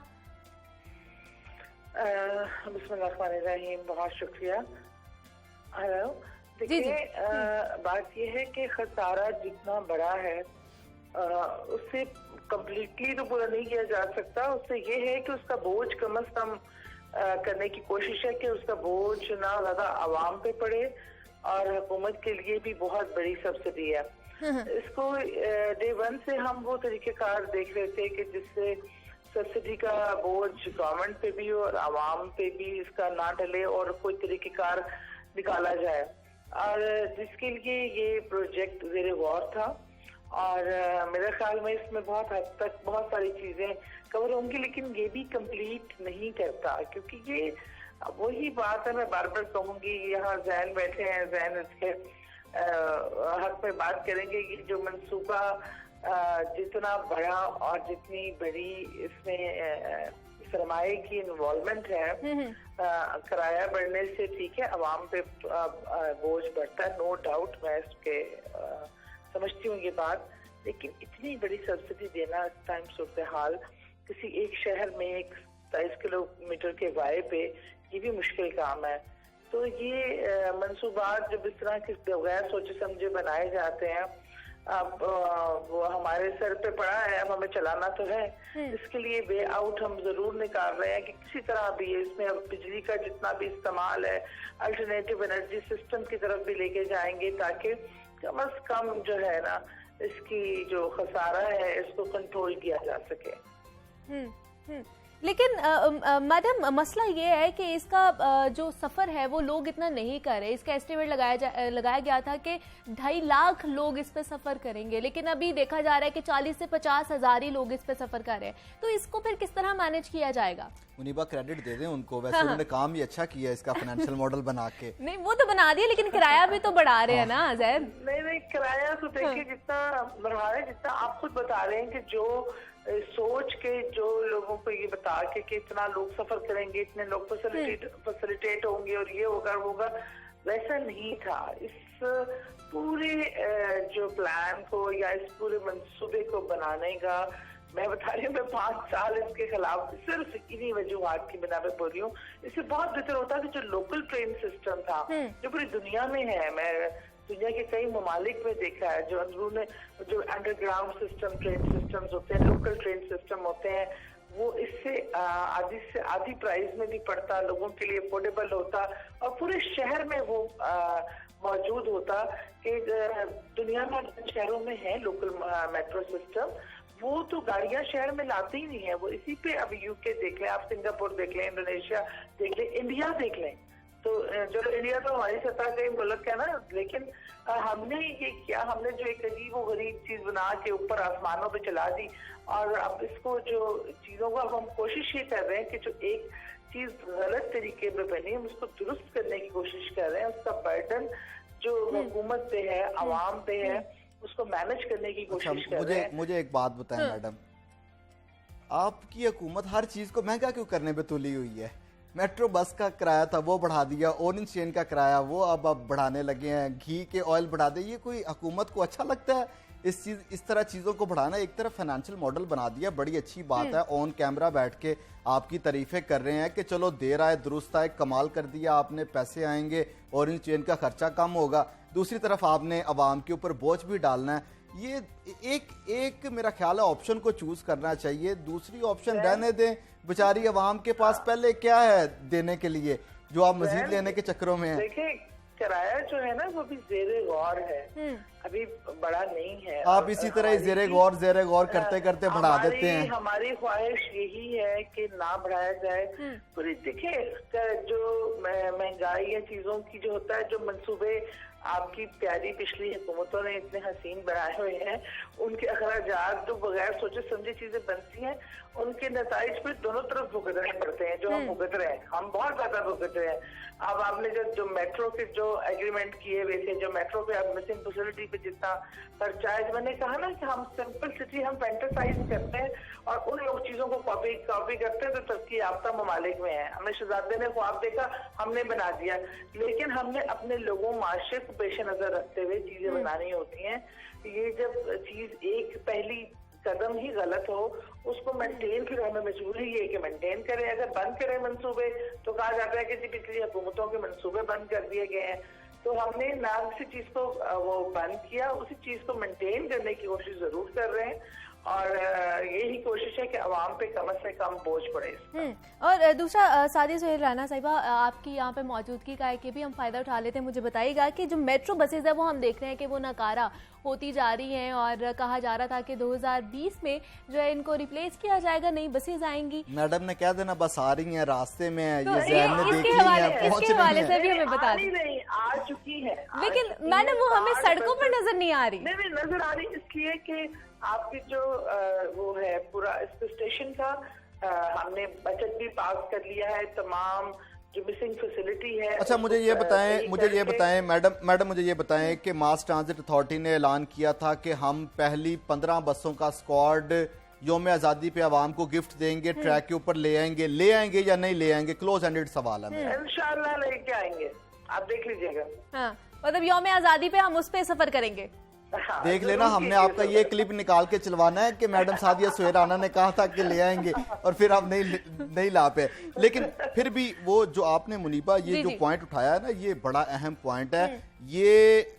[SPEAKER 6] बिस्मिल्लाहिर्रहमानिर्रहीम, बहुत शुक्रिया। हेलो, देखिए बात यह है कि खसारा जितना बड़ा है उससे कम्प्लीटली तो पूरा नहीं किया जा सकता। उससे ये है कि उसका बोझ कम से कम करने की कोशिश है कि उसका बोझ ना ज्यादा आवाम पे पड़े, और हुकूमत के लिए भी बहुत बड़ी सब्सिडी है। इसको डे 1 से हम वो तरीकेकार देख रहे थे कि जिससे सब्सिडी का बोझ गवर्नमेंट पे भी और आवाम पे भी इसका ना डले और कोई तरीकेकार निकाला जाए, और जिसके लिए ये प्रोजेक्ट ज़ेरे गौर था। और मेरे ख्याल में इसमें बहुत हद तक बहुत सारी चीजें कवर होंगी, लेकिन ये भी कंप्लीट नहीं करता, क्योंकि ये वही बात है, मैं बार बार कहूंगी। यहाँ जैन बैठे हैं, जैन इसके हक में बात करेंगे कि जो मंसूबा जितना बड़ा और जितनी बड़ी इसमें सरमाए की इन्वॉल्वमेंट है, किराया बढ़ने से ठीक है अवाम पे बोझ बढ़ता है, नो डाउट, मैं इसके समझती हूँ ये बात, लेकिन इतनी बड़ी सब्सिडी देना इस टाइम सूरत हाल किसी एक शहर में 27 किलोमीटर के वाये पे, ये भी मुश्किल काम है। तो ये मंसूबात जब इस तरह के बगैर सोचे समझे बनाए जाते हैं, अब वो हमारे सर पे पड़ा है, अब हमें चलाना तो है। इसके लिए वे आउट हम जरूर निकाल रहे हैं कि किसी तरह भी इसमें अब बिजली का जितना भी इस्तेमाल है अल्टरनेटिव एनर्जी सिस्टम की तरफ भी लेके जाएंगे, ताकि कम अज कम जो है ना इसकी जो खसारा है इसको कंट्रोल किया जा सके।
[SPEAKER 1] लेकिन मैडम मसला ये है कि इसका जो सफ़र है वो लोग इतना नहीं कर रहे। इसका एस्टिमेट लगाया गया था कि 2.5 लाख लोग इस पे सफ़र करेंगे, लेकिन अभी देखा जा रहा है कि 40 से 50 हज़ार ही लोग इस पे सफ़र कर रहे हैं। तो इसको फिर किस तरह मैनेज किया जाएगा?
[SPEAKER 5] मुनीबा, क्रेडिट दे दें उनको, वैसे उन्होंने काम ही अच्छा किया इसका फाइनेंशियल मॉडल बना के।
[SPEAKER 1] नहीं, वो तो बना दिया, लेकिन किराया भी तो बढ़ा रहे हैं ना जैन।
[SPEAKER 6] नहीं, किराया तो देखिए जितना बढ़ा रहे हैं, जितना आप खुद बता रहे हैं कि जो सोच के जो लोगों को ये बता के कि इतना लोग सफर करेंगे, इतने लोग फैसिलिटेट होंगे और ये होगा, वैसा नहीं था। इस पूरे जो प्लान को या इस पूरे मंसूबे को बनाने का, मैं बता रही हूँ, मैं 5 साल इसके खिलाफ सिर्फ इन्हीं वजूहात की बिना पे बोल रही हूँ। इससे बहुत बेहतर होता कि जो लोकल ट्रेन सिस्टम था जो पूरी दुनिया में है, मैं दुनिया के कई ममालिक में देखा है, जो अंदरूने जो अंडरग्राउंड सिस्टम ट्रेन सिस्टम्स होते हैं, लोकल ट्रेन सिस्टम होते हैं, वो इससे आधी प्राइस में भी पड़ता, लोगों के लिए अफोर्डेबल होता और पूरे शहर में वो मौजूद होता। कि दुनिया में शहरों में है लोकल मेट्रो सिस्टम, वो तो गाड़ियां शहर में लाते ही नहीं है, वो इसी पे अब यूके देख लें, आप सिंगापुर देख लें, इंडोनेशिया देख लें, इंडिया देख लें। तो चलो इंडिया तो हमारी सतह का ही मुल्क है ना, लेकिन हमने ये किया, हमने जो एक अजीब व गरीब चीज बना के ऊपर आसमानों पे चला दी, और अब इसको जो चीजों का हम कोशिश ये कर रहे हैं कि जो एक चीज गलत तरीके पे बनी हम उसको दुरुस्त करने की कोशिश कर रहे हैं, उसका बर्डन जो हुकूमत पे है, आवाम पे है, उसको मैनेज करने की कोशिश कर रहे हैं।
[SPEAKER 5] मुझे एक बात बताएं मैडम, आपकी हुकूमत हर चीज को महंगा क्यों करने पे तुली हुई है? मेट्रो बस का किराया था वो बढ़ा दिया, ऑरेंज चेन का किराया वो अब बढ़ाने लगे हैं, घी के ऑयल बढ़ा दे। ये कोई हुकूमत को अच्छा लगता है इस तरह चीजों को बढ़ाना? एक तरफ फाइनेंशियल मॉडल बना दिया, बड़ी अच्छी बात है, ऑन कैमरा बैठ के आपकी तारीफें कर रहे हैं कि चलो देर आए दुरुस्त आए, कमाल कर दिया आपने, पैसे आएंगे, ऑरेंज चेन का खर्चा कम होगा। दूसरी तरफ आपने अवाम के ऊपर बोझ भी डालना है। ये एक मेरा ख्याल है ऑप्शन को चूज करना चाहिए, दूसरी ऑप्शन रहने दें। बेचारी अवाम के पास पहले क्या है देने के लिए जो आप मजीद लेने के चक्करों में हैं?
[SPEAKER 6] देखिए किराया जो है ना वो भी जेरे गौर है, अभी बड़ा नहीं है।
[SPEAKER 5] आप इसी तरह जेरे गौर करते करते बढ़ा देते हैं।
[SPEAKER 6] हमारी ख्वाहिश यही है कि ना बढ़ाया जाए। पूरी देखिए जो महंगाई या चीजों की जो होता है, जो मंसूबे आपकी प्यारी पिछली हुकूमतों ने इतने हसीन बनाए हुए हैं, उनके अखराजात जो बगैर सोचे समझे चीजें बनती हैं, उनके नताइज पे दोनों तरफ भुगतने पड़ते हैं। जो हम भुगत रहे हैं, हम बहुत ज्यादा भुगत रहे हैं। अब आपने जो मेट्रो के जो एग्रीमेंट किए हुए थे, जो मेट्रो पे अब मिसिंग फैसिलिटी पे जितना खर्चा है, मैंने कहा ना कि हम सिंपल सिटी हम फैंटेसाइज करते हैं और उन लोग चीजों को कॉपी करते हैं तो तरक्की याफ्ता ममालिक में है। हमें शहजादे ने ख्वाब देखा, हमने बना दिया, लेकिन हमने अपने लोगों माशरे को पेश नजर रखते हुए चीजें बनानी होती हैं। ये जब चीज एक पहली कदम ही गलत हो, उसको मेंटेन फिर हमें मजबूरी है कि मेंटेन करें। अगर बंद करें मंसूबे तो कहा जाता है कि जी पिछली हुकूमतों के मंसूबे बंद कर दिए गए हैं। तो हमने ना किसी चीज को वो बंद किया, उसी चीज को मेंटेन करने की कोशिश जरूर कर रहे हैं, और यही कोशिश है कि आवाम पे कम से कम बोझ पड़े।
[SPEAKER 1] और दूसरा सादिया सुहेल राना साहिबा, आपकी यहाँ पे मौजूदगी का है कि भी हम फायदा उठा लेते हैं। मुझे बताइएगा कि जो मेट्रो बसेज है वो हम देख रहे हैं कि वो नाकारा होती जा रही हैं, और कहा जा रहा था कि 2020 में जो है इनको रिप्लेस किया जाएगा, नई बसेज आएंगी।
[SPEAKER 5] मैडम ने कह देना बस आ रही हैं, रास्ते में है,
[SPEAKER 1] तो
[SPEAKER 5] ये ज़हन में देख ली है,
[SPEAKER 1] इसके हवाले से भी हमें बता दें।
[SPEAKER 6] नहीं आ चुकी है,
[SPEAKER 1] लेकिन मैडम वो हमें सड़कों पर नजर नहीं आ रही।
[SPEAKER 6] नहीं नजर आ रही, इसलिए कि आपकी जो वो है पूरा स्टेशन का हमने बजट भी पास कर लिया है, तमाम जो मिसिंग फैसिलिटी है। अच्छा
[SPEAKER 5] मुझे ये बताएं मैडम मुझे ये बताएं कि मास ट्रांजिट अथॉरिटी ने ऐलान किया था कि हम पहली 15 बसों का स्क्वाड यौम आज़ादी पे आवाम को गिफ्ट देंगे, ट्रैक के ऊपर ले आएंगे या नहीं ले आएंगे? क्लोज एंडेड सवाल है।
[SPEAKER 6] इंशाल्लाह लेके आएंगे, आप देख लीजिएगा।
[SPEAKER 1] हाँ, मतलब यौम आज़ादी पे हम उस पे सफर करेंगे।
[SPEAKER 6] हाँ,
[SPEAKER 5] देख लेना, हमने आपका ये क्लिप निकाल के चलवाना है कि मैडम सादिया सुहेल राना ने कहा था कि ले आएंगे और फिर आप नहीं ला पे। लेकिन फिर भी वो जो आपने मुनीबा ये जो पॉइंट उठाया है ना, ये बड़ा अहम पॉइंट है। ये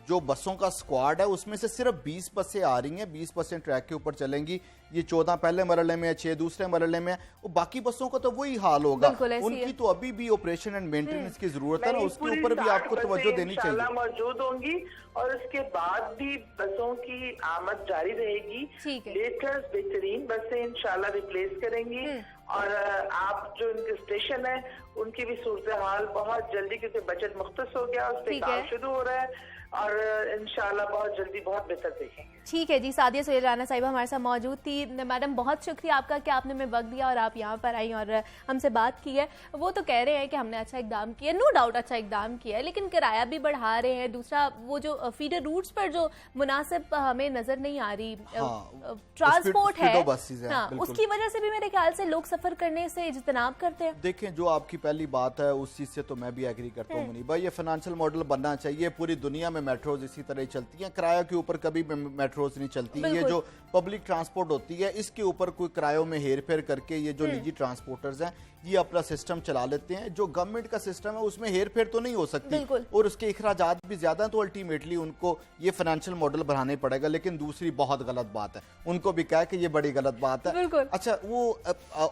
[SPEAKER 5] जो बसों का स्क्वाड है उसमें से सिर्फ 20 बसें आ रही हैं, 20% ट्रैक के ऊपर चलेंगी। ये 14 पहले मरहले में है, 6 दूसरे मरहले में है, और बाकी बसों का तो वही हाल होगा। उनकी तो अभी भी ऑपरेशन एंड मेंटेनेंस की जरूरत है ना, उसके ऊपर भी आपको तवज्जो देनी चाहिए।
[SPEAKER 6] मौजूद होंगी और उसके बाद भी बसों की आमद जारी रहेगी। लेटेस्ट बेहतरीन बसें इंशाल्लाह रिप्लेस करेंगी, और आप जो इनके स्टेशन है उनकी भी सूरत हाल बहुत जल्दी, क्योंकि बजट मुख्तस हो गया, उस पर काम शुरू हो रहा है, और इंशाल्लाह बहुत जल्दी बहुत बेहतर देखेंगे।
[SPEAKER 1] ठीक है जी, सादिया सुहेल राना साहिबा हमारे साथ मौजूद थी। मैडम बहुत शुक्रिया आपका कि आपने हमें वक्त दिया और आप यहाँ पर आई और हमसे बात की है। वो तो कह रहे हैं कि हमने अच्छा इकदाम किया, नो डाउट अच्छा इकदाम किया है, लेकिन किराया भी बढ़ा रहे हैं। दूसरा वो जो फीडर रूट्स पर जो मुनासिब हमें नजर नहीं आ रही ट्रांसपोर्ट है, हाँ, उसकी वजह से भी मेरे ख्याल से लोग सफर करने से इज्तनाब करते हैं।
[SPEAKER 5] देखें, जो आपकी पहली बात है उस चीज से तो मैं भी एग्री करता हूँ मुनीबा, ये फाइनेंशियल मॉडल बनना चाहिए। पूरी दुनिया में मेट्रोज इसी तरह चलती हैं, किराया के ऊपर कभी मेट्रोज नहीं चलती। ये जो पब्लिक ट्रांसपोर्ट होती है इसके ऊपर कोई किरायों में हेर फेर करके ये जो निजी ट्रांसपोर्टर्स हैं ये अपना सिस्टम चला लेते हैं। जो गवर्नमेंट का सिस्टम है उसमें हेर फेर तो नहीं हो सकती, और उसके अखराजात भी ज्यादा, तो अल्टीमेटली उनको ये फाइनेंशियल मॉडल बनाने पड़ेगा। लेकिन दूसरी बहुत गलत बात है, उनको भी कहा कि ये बड़ी गलत बात है। अच्छा, वो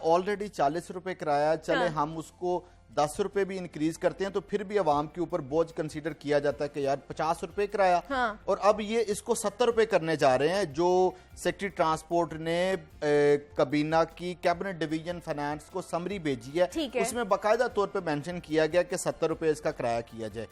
[SPEAKER 5] ऑलरेडी 40 रुपए किराया, चले हम उसको 10 रुपए भी इंक्रीज करते हैं तो फिर भी अवाम के ऊपर बोझ कंसीडर किया जाता है कि यार 50 रुपए किराया।
[SPEAKER 1] हाँ।
[SPEAKER 5] और अब ये इसको 70 रुपए करने जा रहे हैं, जो सेक्रेटरी ट्रांसपोर्ट ने काबीना की कैबिनेट डिवीजन फाइनेंस को समरी भेजी है, उसमें बाकायदा तौर पे मेंशन किया गया कि 70 रुपए इसका किराया किया जाए।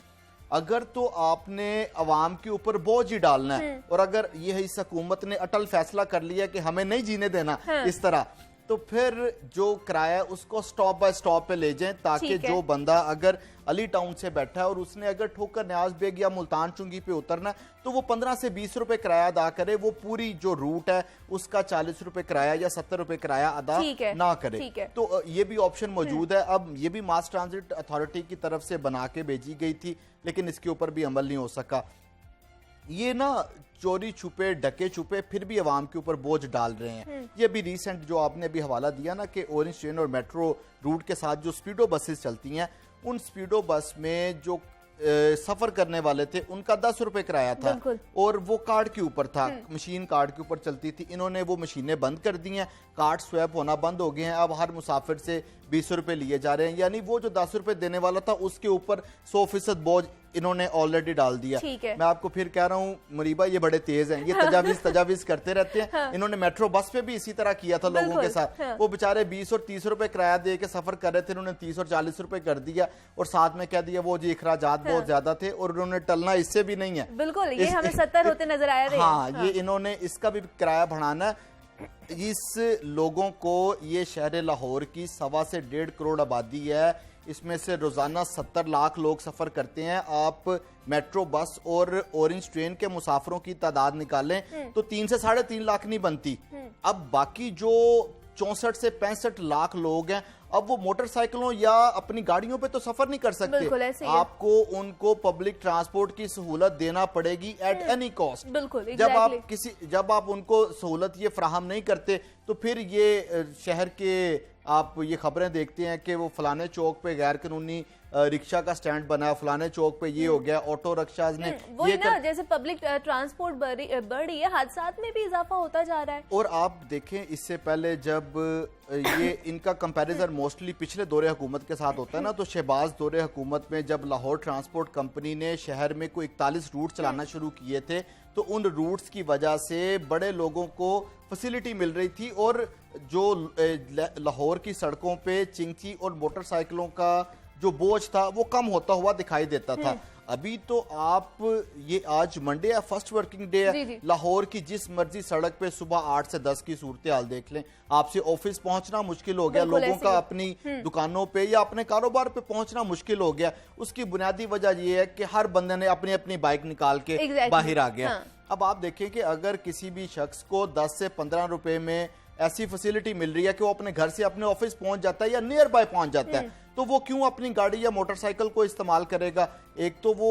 [SPEAKER 5] अगर तो आपने अवाम के ऊपर बोझ ही डालना है और अगर ये इस हुकूमत ने अटल फैसला कर लिया कि हमें नहीं जीने देना इस तरह, तो फिर जो किराया उसको स्टॉप बाय स्टॉप पे ले जाएं, ताकि जो बंदा अगर अली टाउन से बैठा है और उसने अगर ठोकर न्याज बेग या मुल्तान चुंगी पे उतरना तो वो 15 से 20 रुपए किराया अदा करे, वो पूरी जो रूट है उसका 40 रुपए किराया या 70 रुपए किराया अदा ना करे। तो ये भी ऑप्शन मौजूद है। अब ये भी मास ट्रांजिट अथॉरिटी की तरफ से बना के भेजी गई थी, लेकिन इसके ऊपर भी अमल नहीं हो सका। ये ना चोरी छुपे ढके छुपे फिर भी अवाम के ऊपर बोझ डाल रहे हैं। ये भी रिसेंट जो आपने अभी हवाला दिया ना कि ऑरेंज ट्रेन और मेट्रो रूट के साथ जो स्पीडो बसेस चलती हैं, उन स्पीडो बस में जो सफर करने वाले थे उनका 10 रुपए किराया था और वो कार्ड के ऊपर था, मशीन कार्ड के ऊपर चलती थी। इन्होंने वो मशीनें बंद कर दी हैं, कार्ड स्वैप होना बंद हो गए हैं। अब हर मुसाफिर से 20 रुपए लिए जा रहे हैं, यानी वो जो 10 रुपए देने वाला था उसके ऊपर 100% बोझ इन्होंने ऑलरेडी डाल दिया। मैं आपको फिर कह रहा हूँ मुनीबा, ये बड़े तेज हैं, ये तजावीज करते रहते हैं। हाँ। इन्होंने मेट्रो बस पे भी इसी तरह किया था लोगों के साथ। हाँ। वो बेचारे 20 और 30 रुपए किराया दे के सफर कर रहे थे, इन्होंने 30 और 40 रुपए कर दिया और साथ में कह दिया वो जी अखराजात बहुत ज्यादा थे और उन्होंने टलना इससे भी नहीं है।
[SPEAKER 1] बिल्कुल, ये हमें 70 होते नजर आया।
[SPEAKER 5] हाँ, ये इन्होंने इसका भी किराया बढ़ाना। इस लोगों को, ये शहर लाहौर की 1.25 से 1.5 करोड़ आबादी है, इसमें से रोजाना 70 लाख लोग सफर करते हैं। आप मेट्रो बस और ऑरेंज ट्रेन के मुसाफिरों की तादाद निकालें तो 3 से 3.5 लाख नहीं बनती। अब बाकी जो 64 से 65 लाख लोग हैं, अब वो मोटरसाइकिलों या अपनी गाड़ियों पे तो सफर नहीं कर सकते। आपको उनको पब्लिक ट्रांसपोर्ट की सहूलत देना पड़ेगी एट एनी कॉस्ट। जब आप उनको सहूलत ये फराहम नहीं करते तो फिर ये शहर के आप ये खबरें देखते हैं कि वो फलाने चौक पे गैर कानूनी रिक्शा का स्टैंड बना है, फलाने चौक पे ये हो गया, ऑटो रिक्शाज ने
[SPEAKER 1] ये ना जैसे पब्लिक ट्रांसपोर्ट बढ़ रही है, हादसात में भी इजाफा होता जा रहा है।
[SPEAKER 5] और आप देखें इससे पहले जब ये इनका कंपैरिजन मोस्टली पिछले दौरे हुकूमत के साथ होता है ना, तो शहबाज दौरे हुकूमत में जब लाहौर ट्रांसपोर्ट कंपनी ने शहर में कोई 41 रूट चलाना शुरू किए थे तो उन रूट्स की वजह से बड़े लोगों को फैसिलिटी मिल रही थी और जो लाहौर की सड़कों पे चिंची और मोटरसाइकिलों का जो बोझ था वो कम होता हुआ दिखाई देता था। अभी तो आप ये आज मंडे है, फर्स्ट वर्किंग डे है, लाहौर की जिस मर्जी सड़क पे सुबह 8 से 10 की सूरत हाल देख लें। आपसे ऑफिस पहुंचना मुश्किल हो गया, लोगों का अपनी दुकानों पे या अपने कारोबार पे पहुंचना मुश्किल हो गया। उसकी बुनियादी वजह यह है कि हर बंदे ने अपनी अपनी बाइक निकाल के बाहर आ गया। अब आप देखें कि अगर किसी भी शख्स को 10 से 15 रुपए में ऐसी फैसिलिटी मिल रही है कि वो अपने घर से अपने ऑफिस पहुंच जाता है या नियर बाय पहुंच जाता है, तो वो क्यों अपनी गाड़ी या मोटरसाइकिल को इस्तेमाल करेगा। एक तो वो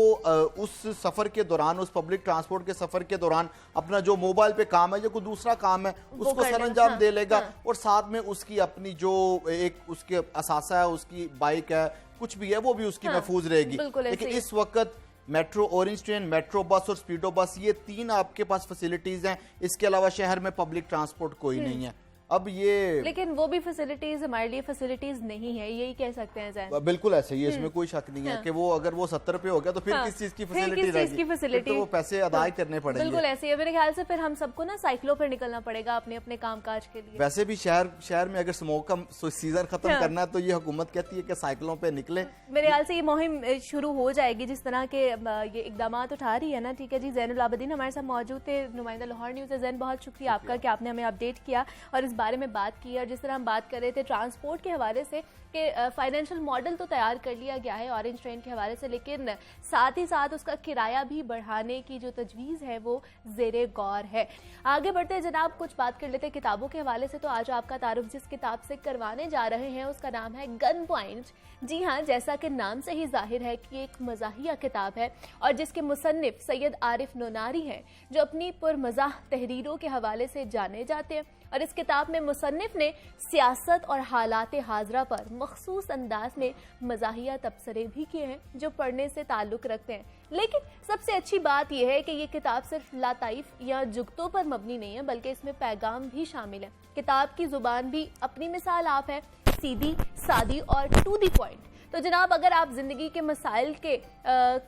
[SPEAKER 5] उस सफर के दौरान, उस पब्लिक ट्रांसपोर्ट के सफर के दौरान अपना जो मोबाइल पे काम है या कोई दूसरा काम है उसको सरंजाम दे लेगा और साथ में उसकी अपनी जो एक उसके असासा है, उसकी बाइक है, कुछ भी है, वो भी उसकी महफूज रहेगी। लेकिन इस वक्त metro, orange train, metro bus और स्पीडो बस, ये 3 आपके पास फैसिलिटीज हैं। इसके अलावा शहर में पब्लिक ट्रांसपोर्ट कोई नहीं है। अब ये
[SPEAKER 1] लेकिन वो भी फैसिलिटीज हमारे लिए फैसिलिटीज नहीं है, यही कह सकते हैं जैन।
[SPEAKER 5] बिल्कुल ऐसे ही, इसमें कोई शक नहीं है कि वो अगर वो 70 रुपए हो गया तो फिर किस चीज की फैसिलिटी रहेगी, तो वो पैसे अदा करने पड़ेंगे।
[SPEAKER 1] बिल्कुल ऐसे ही है। मेरे ख्याल से फिर हम सबको ना साइकिलों पर निकलना पड़ेगा अपने अपने कामकाज के लिए।
[SPEAKER 5] वैसे भी शहर में अगर स्मोक का सीजन खत्म करना है तो ये हुकूमत कहती है कि साइकिलों पे निकले।
[SPEAKER 1] मेरे ख्याल से ये मुहिम शुरू हो जाएगी जिस तरह के ये इकदाम उठा रही है ना। ठीक है जी, जैनुल आबदीन हमारे साथ मौजूद थे, नुमाइंदा लाहौर न्यूज़ से। जैन, बहुत शुक्रिया आपका कि आपने हमें अपडेट किया और इस बारे में बात की। और जिस तरह हम बात कर रहे थे ट्रांसपोर्ट के हवाले से कि फाइनेंशियल मॉडल तो तैयार कर लिया गया है ऑरेंज ट्रेन के हवाले से, लेकिन साथ ही साथ उसका किराया भी बढ़ाने की जो तजवीज़ है वो ज़ेरे गौर है। आगे बढ़ते हैं जनाब, कुछ बात कर लेते हैं किताबों के हवाले से। तो आज आपका तारुफ जिस किताब से करवाने जा रहे हैं उसका नाम है गन पॉइंट। जी हाँ, जैसा कि नाम से ही जाहिर है कि एक मज़ाहिया किताब है और जिसके मुसन्निफ सैयद आरिफ नोनारी हैं, जो अपनी पुरमज़ाह तहरीरों के हवाले से जाने जाते हैं। और इस किताब में मुसन्निफ ने सियासत और हालात हाजरा पर मखसूस अंदाज में मज़ाहिया तबसरे भी किए हैं जो पढ़ने से ताल्लुक़ रखते हैं। लेकिन सबसे अच्छी बात यह है कि ये किताब सिर्फ लताइफ या जुगतों पर मबनी नहीं है, बल्कि इसमें पैगाम भी शामिल है। किताब की जुबान भी अपनी मिसाल आप है, सीधी, सादी और टू दी पॉइंट। तो जनाब, अगर आप जिंदगी के मसाइल के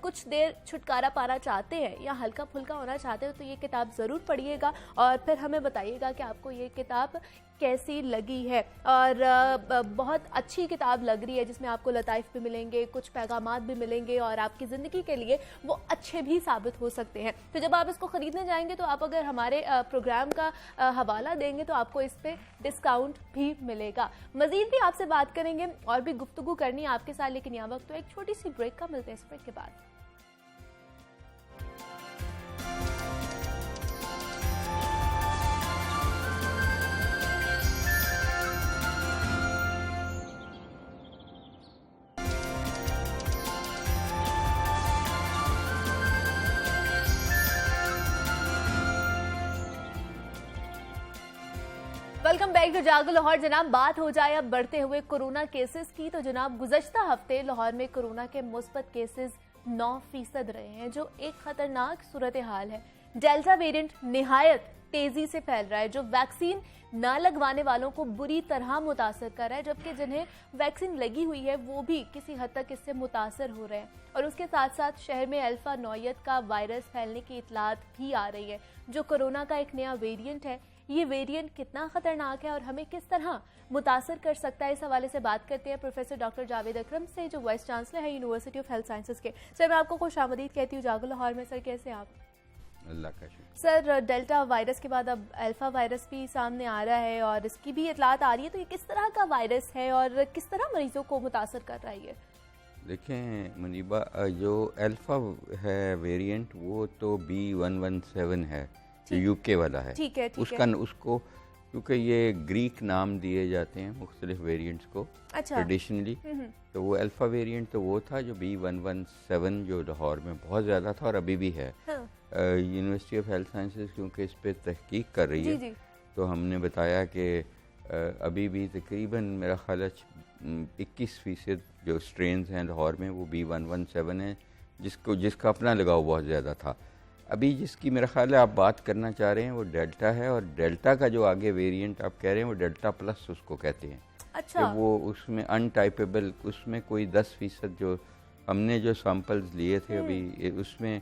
[SPEAKER 1] कुछ देर छुटकारा पाना चाहते हैं या हल्का फुल्का होना चाहते हो तो ये किताब ज़रूर पढ़िएगा और फिर हमें बताइएगा कि आपको ये किताब कैसी लगी है। और बहुत अच्छी किताब लग रही है जिसमें आपको लताइफ भी मिलेंगे, कुछ पैगामात भी मिलेंगे और आपकी ज़िंदगी के लिए वो अच्छे भी साबित हो सकते हैं। तो जब आप इसको ख़रीदने जाएंगे तो आप अगर हमारे प्रोग्राम का हवाला देंगे तो आपको इस पर डिस्काउंट भी मिलेगा। मज़ीद भी आपसे बात करेंगे और भी गुफ्तगू करनी है आपके साथ, लेकिन यहाँ वक्त तो एक छोटी सी ब्रेक का मिलते हैं। इस ब्रेक के बाद वेलकम बैक टू जागो लाहौर। जनाब, बात हो जाए अब बढ़ते हुए कोरोना केसेस की, तो जनाब गुज़श्ता हफ्ते लाहौर में कोरोना के मुस्बत केसेस 9% रहे हैं, जो एक खतरनाक सूरत हाल है। डेल्टा वेरिएंट निहायत तेजी से फैल रहा है, जो वैक्सीन ना लगवाने वालों को बुरी तरह मुतासर कर रहा है, जबकि जिन्हें वैक्सीन लगी हुई है वो भी किसी हद तक इससे मुतासर हो रहे हैं। और उसके साथ साथ शहर में अल्फा नौयत का वायरस फैलने की इतलात भी आ रही है, जो कोरोना का एक नया वेरिएंट है। ये वेरिएंट कितना खतरनाक है और हमें किस तरह मुतासर कर सकता है, इस हवाले से बात करते हैं प्रोफेसर डॉक्टर जावेद अकरम से, जो वाइस चांसलर है यूनिवर्सिटी ऑफ हेल्थ साइंसेज के। सर, मैं आपको खुशामदीद कहती हूँ जागो लाहौर में। सर, कैसे आप?
[SPEAKER 7] अल्लाह का शुक्र।
[SPEAKER 1] सर, डेल्टा वायरस के बाद अब अल्फा वायरस भी सामने आ रहा है और इसकी भी इतलात आ रही है, तो ये किस तरह का वायरस है और किस तरह मरीजों को मुतासर कर रहा है ये?
[SPEAKER 7] देखें मुनीबा, जो अल्फा है वेरिएंट वो तो B117 है, जो यूके वाला है।
[SPEAKER 1] ठीक है,
[SPEAKER 7] उसका उसको क्योंकि ये ग्रीक नाम दिए जाते हैं मुख्तलिफ वेरिएंट्स को ट्रेडिशनली, तो वो अल्फा वेरिएंट तो वो था जो B117 जो लाहौर में बहुत ज़्यादा था और अभी भी है। यूनिवर्सिटी ऑफ हेल्थ साइंसेज क्योंकि इस पर तहकीक कर रही है, तो हमने बताया कि अभी भी तकरीबन मेरा ख्याल है 21% जो स्ट्रेन्स हैं लाहौर में वो B117 है, जिसका अपना लगाव बहुत ज़्यादा था। अभी जिसकी मेरा ख्याल है आप बात करना चाह रहे हैं वो डेल्टा है, और डेल्टा का जो आगे वेरिएंट आप कह रहे हैं वो डेल्टा प्लस उसको कहते हैं।
[SPEAKER 1] अच्छा।
[SPEAKER 7] कि वो उसमें अनटाइपेबल, उसमें कोई 10% जो हमने जो सैंपल्स लिए थे अभी उसमें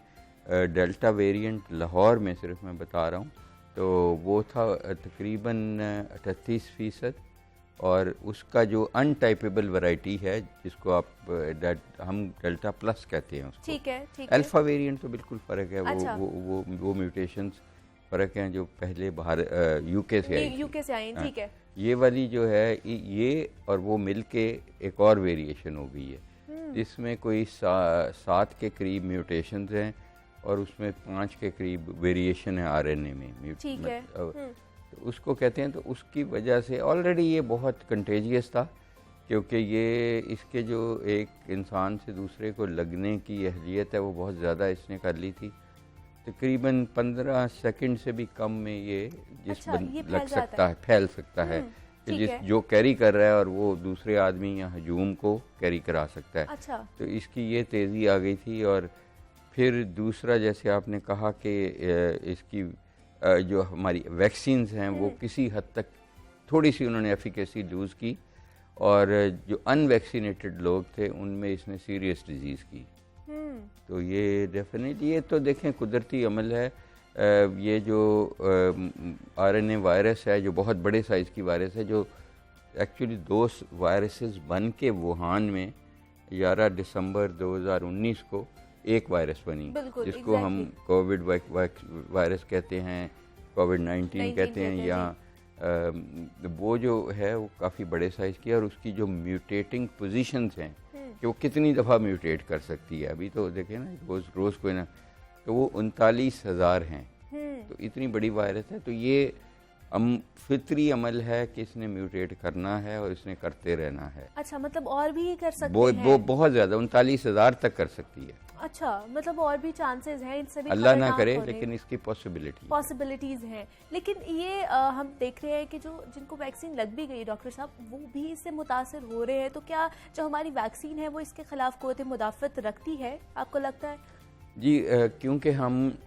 [SPEAKER 7] डेल्टा वेरिएंट लाहौर में सिर्फ मैं बता रहा हूँ तो वो था तकरीबन 38%, और उसका जो अनटाइपेबल वैरायटी है जिसको आप हम डेल्टा प्लस कहते हैं उसको।
[SPEAKER 1] ठीक है, ठीक है।
[SPEAKER 7] अल्फा वेरिएंट तो बिल्कुल फ़र्क है।
[SPEAKER 1] अच्छा।
[SPEAKER 7] वो म्यूटेशंस फ़र्क हैं जो पहले बाहर यूके से आई।
[SPEAKER 1] ठीक है।
[SPEAKER 7] ये वाली जो है ये और वो मिलके एक और वेरिएशन हो गई है, जिसमें कोई 7 के करीब म्यूटेशंस हैं और उसमें 5 के करीब वेरिएशन है आरएनए में।
[SPEAKER 1] ठीक है।
[SPEAKER 7] तो उसको कहते हैं, तो उसकी वजह से ऑलरेडी ये बहुत कंटेजियस था, क्योंकि ये इसके जो एक इंसान से दूसरे को लगने की अहलियत है वो बहुत ज़्यादा इसने कर ली थी। तकरीबन 15 सेकंड से भी कम में ये लग सकता है, फैल सकता है कि जो कैरी कर रहा है और वो दूसरे आदमी या हजूम को कैरी करा सकता है।
[SPEAKER 1] अच्छा।
[SPEAKER 7] तो इसकी ये तेज़ी आ गई थी। और फिर दूसरा, जैसे आपने कहा कि इसकी जो हमारी वैक्सीन्स हैं वो किसी हद तक थोड़ी सी उन्होंने एफिकेसी लूज़ की, और जो अनवैक्सीनेटेड लोग थे उनमें इसने सीरियस डिजीज़ की। तो ये डेफिनेटली, ये तो देखें कुदरती अमल है। ये जो आरएनए वायरस है जो बहुत बड़े साइज़ की वायरस है, जो एक्चुअली 2 वायरसेस बन के वुहान में 11 दिसंबर 2019 को एक वायरस बनी, जिसको हम कोविड वायरस कहते हैं, कोविड-19 कहते हैं, या वो जो है वो काफ़ी बड़े साइज़ की है, और उसकी जो म्यूटेटिंग पोजीशंस हैं कि वो कितनी दफ़ा म्यूटेट कर सकती है, अभी तो देखें ना रोज़ कोई ना, तो वो 39,000 हैं। तो इतनी बड़ी वायरस है, तो ये फितरी अमल है कि इसने म्यूटेट करना है और इसने करते रहना है।
[SPEAKER 1] अच्छा, मतलब और भी कर सकते हैं?
[SPEAKER 7] वो बहुत ज़्यादा 39,000 तक कर सकती है।
[SPEAKER 1] अच्छा, मतलब और भी चांसेस हैं इनसे भी?
[SPEAKER 7] अल्लाह ना करे, लेकिन इसकी पॉसिबिलिटीज
[SPEAKER 1] हैं। लेकिन ये हम देख रहे हैं कि जो जिनको वैक्सीन लग भी गई डॉक्टर साहब, वो भी इससे मुतासर हो रहे हैं, तो क्या जो हमारी वैक्सीन है वो इसके खिलाफ क़ुव्वत मुदाफ़त रखती है, आपको लगता है?
[SPEAKER 7] जी, क्योंकि हम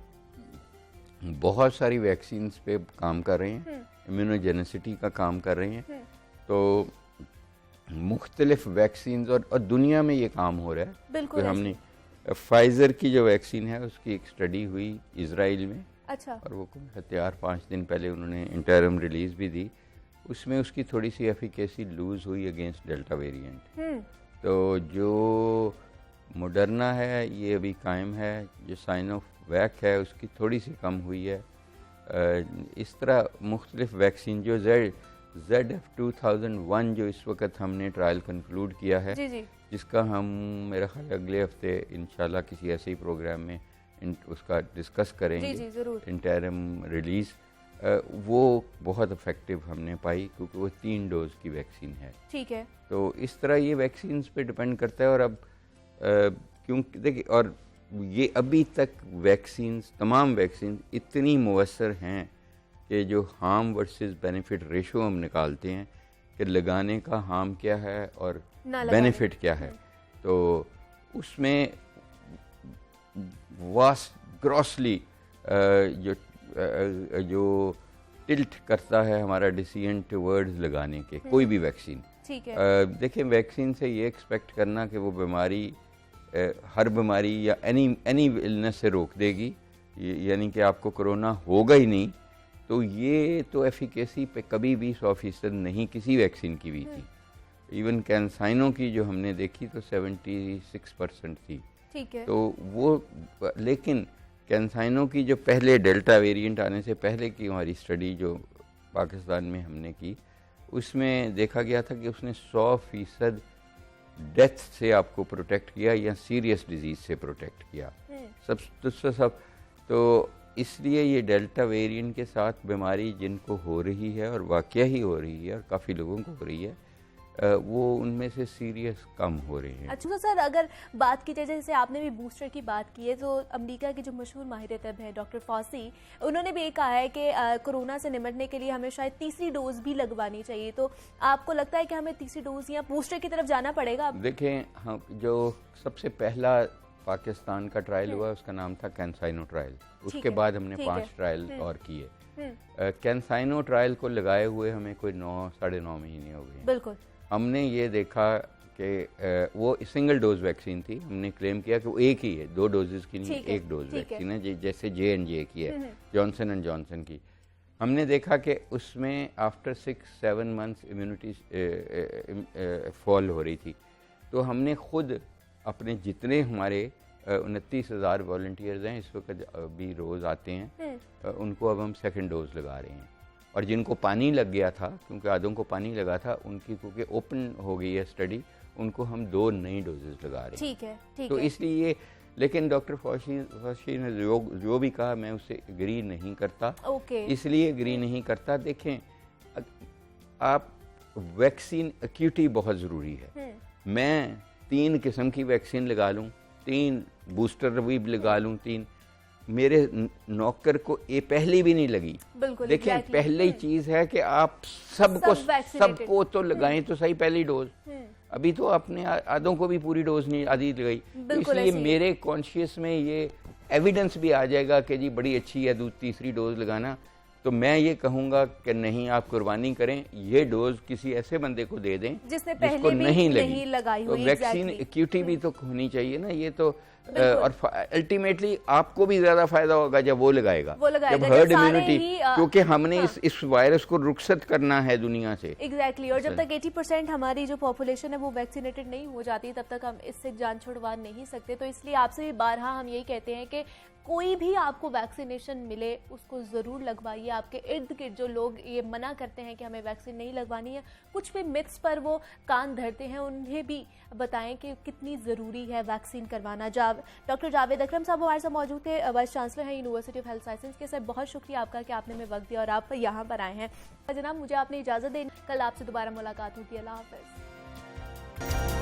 [SPEAKER 7] बहुत सारी वैक्सीन्स पे काम कर रहे हैं, इम्यूनोजेनिसिटी का काम कर रहे हैं, तो मुख्तलिफ वैक्सीन और दुनिया में ये काम हो रहा है।
[SPEAKER 1] बिल्कुल
[SPEAKER 7] तो हमने फाइज़र की जो वैक्सीन है उसकी एक स्टडी हुई इजराइल में,
[SPEAKER 1] अच्छा,
[SPEAKER 7] और वो हथियार 5 दिन पहले उन्होंने इंटरम रिलीज़ भी दी। उसमें उसकी थोड़ी सी एफिकेसी लूज़ हुई अगेंस्ट डेल्टा वेरिएंट। तो जो मॉडर्ना है ये अभी कायम है, जो साइनोवैक है उसकी थोड़ी सी कम हुई है। इस तरह मुख्तलिफ वैक्सीन जो ZF2001 जो इस वक्त हमने ट्रायल कंक्लूड किया है,
[SPEAKER 1] जी जी,
[SPEAKER 7] जिसका हम मेरा ख्याल अगले हफ्ते इंशाल्लाह किसी ऐसे ही प्रोग्राम में उसका डिस्कस करेंगे,
[SPEAKER 1] जी जी ज़रूर,
[SPEAKER 7] इंटरम रिलीज़, वो बहुत इफ़ेक्टिव हमने पाई क्योंकि वो 3 डोज की वैक्सीन है।
[SPEAKER 1] ठीक है,
[SPEAKER 7] तो इस तरह ये वैक्सीन पे डिपेंड करता है। और अब क्योंकि देखिए, और ये अभी तक वैक्सीन, तमाम वैक्सीन इतनी मुवस्सर हैं कि जो हार्म वर्सेस बेनिफिट रेशो हम निकालते हैं कि लगाने का हार्म क्या है और बेनिफिट क्या है, तो उसमें वास्ट ग्रॉसली जो टिल्ट करता है हमारा डिसीजन टुवर्ड्स लगाने के कोई भी वैक्सीन।
[SPEAKER 1] ठीक है,
[SPEAKER 7] देखिए, वैक्सीन से ये एक्सपेक्ट करना कि वो बीमारी हर बीमारी या एनी इलनेस से रोक देगी, यानी कि आपको कोरोना होगा ही नहीं, तो ये तो एफिकेसी पे कभी भी 100% नहीं किसी वैक्सीन की भी थी। इवन कैंसाइनो की जो हमने देखी तो 76% थी।
[SPEAKER 1] ठीक है,
[SPEAKER 7] तो वो, लेकिन कैंसाइनो की जो पहले डेल्टा वेरिएंट आने से पहले की हमारी स्टडी जो पाकिस्तान में हमने की, उसमें देखा गया था कि उसने 100% डेथ से आपको प्रोटेक्ट किया या सीरियस डिजीज़ से प्रोटेक्ट किया, सब। तो इसलिए ये डेल्टा वेरिएंट के साथ बीमारी जिनको हो रही है और वाकया ही हो रही है और काफ़ी लोगों को हो रही है, वो उनमें से सीरियस कम हो रहे हैं।
[SPEAKER 1] अच्छा, तो सर अगर बात की जाए, जैसे आपने भी बूस्टर की बात की है, तो अमेरिका के जो मशहूर माहिर तब है डॉक्टर फॉसी, उन्होंने भी ये कहा है कि कोरोना से निपटने के लिए हमें शायद तीसरी डोज भी लगवानी चाहिए। तो आपको लगता है कि हमें तीसरी डोज या बूस्टर की तरफ जाना पड़ेगा?
[SPEAKER 7] देखें, हम जो सबसे पहला पाकिस्तान का ट्रायल हुआ उसका नाम था कैंसाइनो ट्रायल, उसके बाद हमने 5 ट्रायल और किए। कैंसाइनो ट्रायल को लगाए हुए हमें कोई 9-9.5 महीने हो गए।
[SPEAKER 1] बिल्कुल, हमने
[SPEAKER 7] ये देखा कि वो सिंगल डोज वैक्सीन थी। हमने क्लेम किया कि वो एक ही है, 2 डोजेस की नहीं, एक डोज वैक्सीन है, जैसे J&J की है, जॉनसन एंड जॉनसन की। हमने देखा कि उसमें आफ्टर 6-7 मंथ्स इम्यूनिटी फॉल हो रही थी। तो हमने खुद अपने जितने हमारे 29,000 वॉलंटियर्स हैं इस वक्त अभी रोज़ आते हैं, उनको अब हम सेकंड डोज लगा रहे हैं। और जिनको पानी लग गया था, क्योंकि आधों को पानी लगा था, उनकी क्योंकि ओपन हो गई है स्टडी, उनको हम 2 नई डोजेस लगा रहे हैं।
[SPEAKER 1] ठीक है, ठीक
[SPEAKER 7] तो
[SPEAKER 1] है।
[SPEAKER 7] इसलिए, लेकिन डॉक्टर फॉसी ने जो भी कहा मैं उससे एग्री नहीं करता।
[SPEAKER 1] ओके,
[SPEAKER 7] इसलिए एग्री नहीं करता, देखें, आप वैक्सीन एक्यूटी बहुत ज़रूरी है। मैं 3 किस्म की वैक्सीन लगा लूँ, 3 बूस्टर भी लगा लूँ, 3, मेरे नौकर को ये पहली भी नहीं लगी।
[SPEAKER 1] बिल्कुल,
[SPEAKER 7] देखिए, पहले ही चीज़ है कि आप सबको तो लगाएं तो सही पहली डोज। अभी तो आपने आधों को भी पूरी डोज नहीं, आधी लगाई। तो इसलिए मेरे कॉन्शियस में ये एविडेंस भी आ जाएगा कि जी बड़ी अच्छी है तीसरी डोज लगाना। तो मैं ये कहूँगा कि नहीं, आप कुर्बानी करें, ये डोज किसी ऐसे बंदे को दे दें
[SPEAKER 1] जिसको
[SPEAKER 7] पहले नहीं
[SPEAKER 1] लगाई
[SPEAKER 7] तो वैक्सीन एक्यूटी भी तो होनी चाहिए ना। ये तो और अल्टीमेटली आपको भी ज्यादा फायदा होगा जब वो लगाएगा, जब हर्ड इम्यूनिटी, क्योंकि हमने इस वायरस को रुखसत करना है दुनिया से।
[SPEAKER 1] एग्जैक्टली, और जब तक 80% हमारी जो पॉपुलेशन है वो वैक्सीनेटेड नहीं हो जाती, तब तक हम इससे जान छुड़वा नहीं सकते। तो इसलिए आपसे भी बारहा हम यही कहते हैं कि कोई भी आपको वैक्सीनेशन मिले उसको ज़रूर लगवाइए। आपके इर्द गिर्द जो लोग ये मना करते हैं कि हमें वैक्सीन नहीं लगवानी है, कुछ भी मिथ्स पर वो कान धरते हैं, उन्हें भी बताएं कि कितनी ज़रूरी है वैक्सीन करवाना। डॉक्टर जावेद अकरम साहब हमारे साथ मौजूद थे, वाइस चांसलर हैं यूनिवर्सिटी ऑफ हेल्थ साइंसेज के। सर, बहुत शुक्रिया आपका कि आपने हमें वक्त दिया और आप यहाँ पर आए हैं। जनाब, मुझे आपने इजाज़त दी, कल आपसे दोबारा मुलाकात होगी। अल्लाह हाफ़िज़।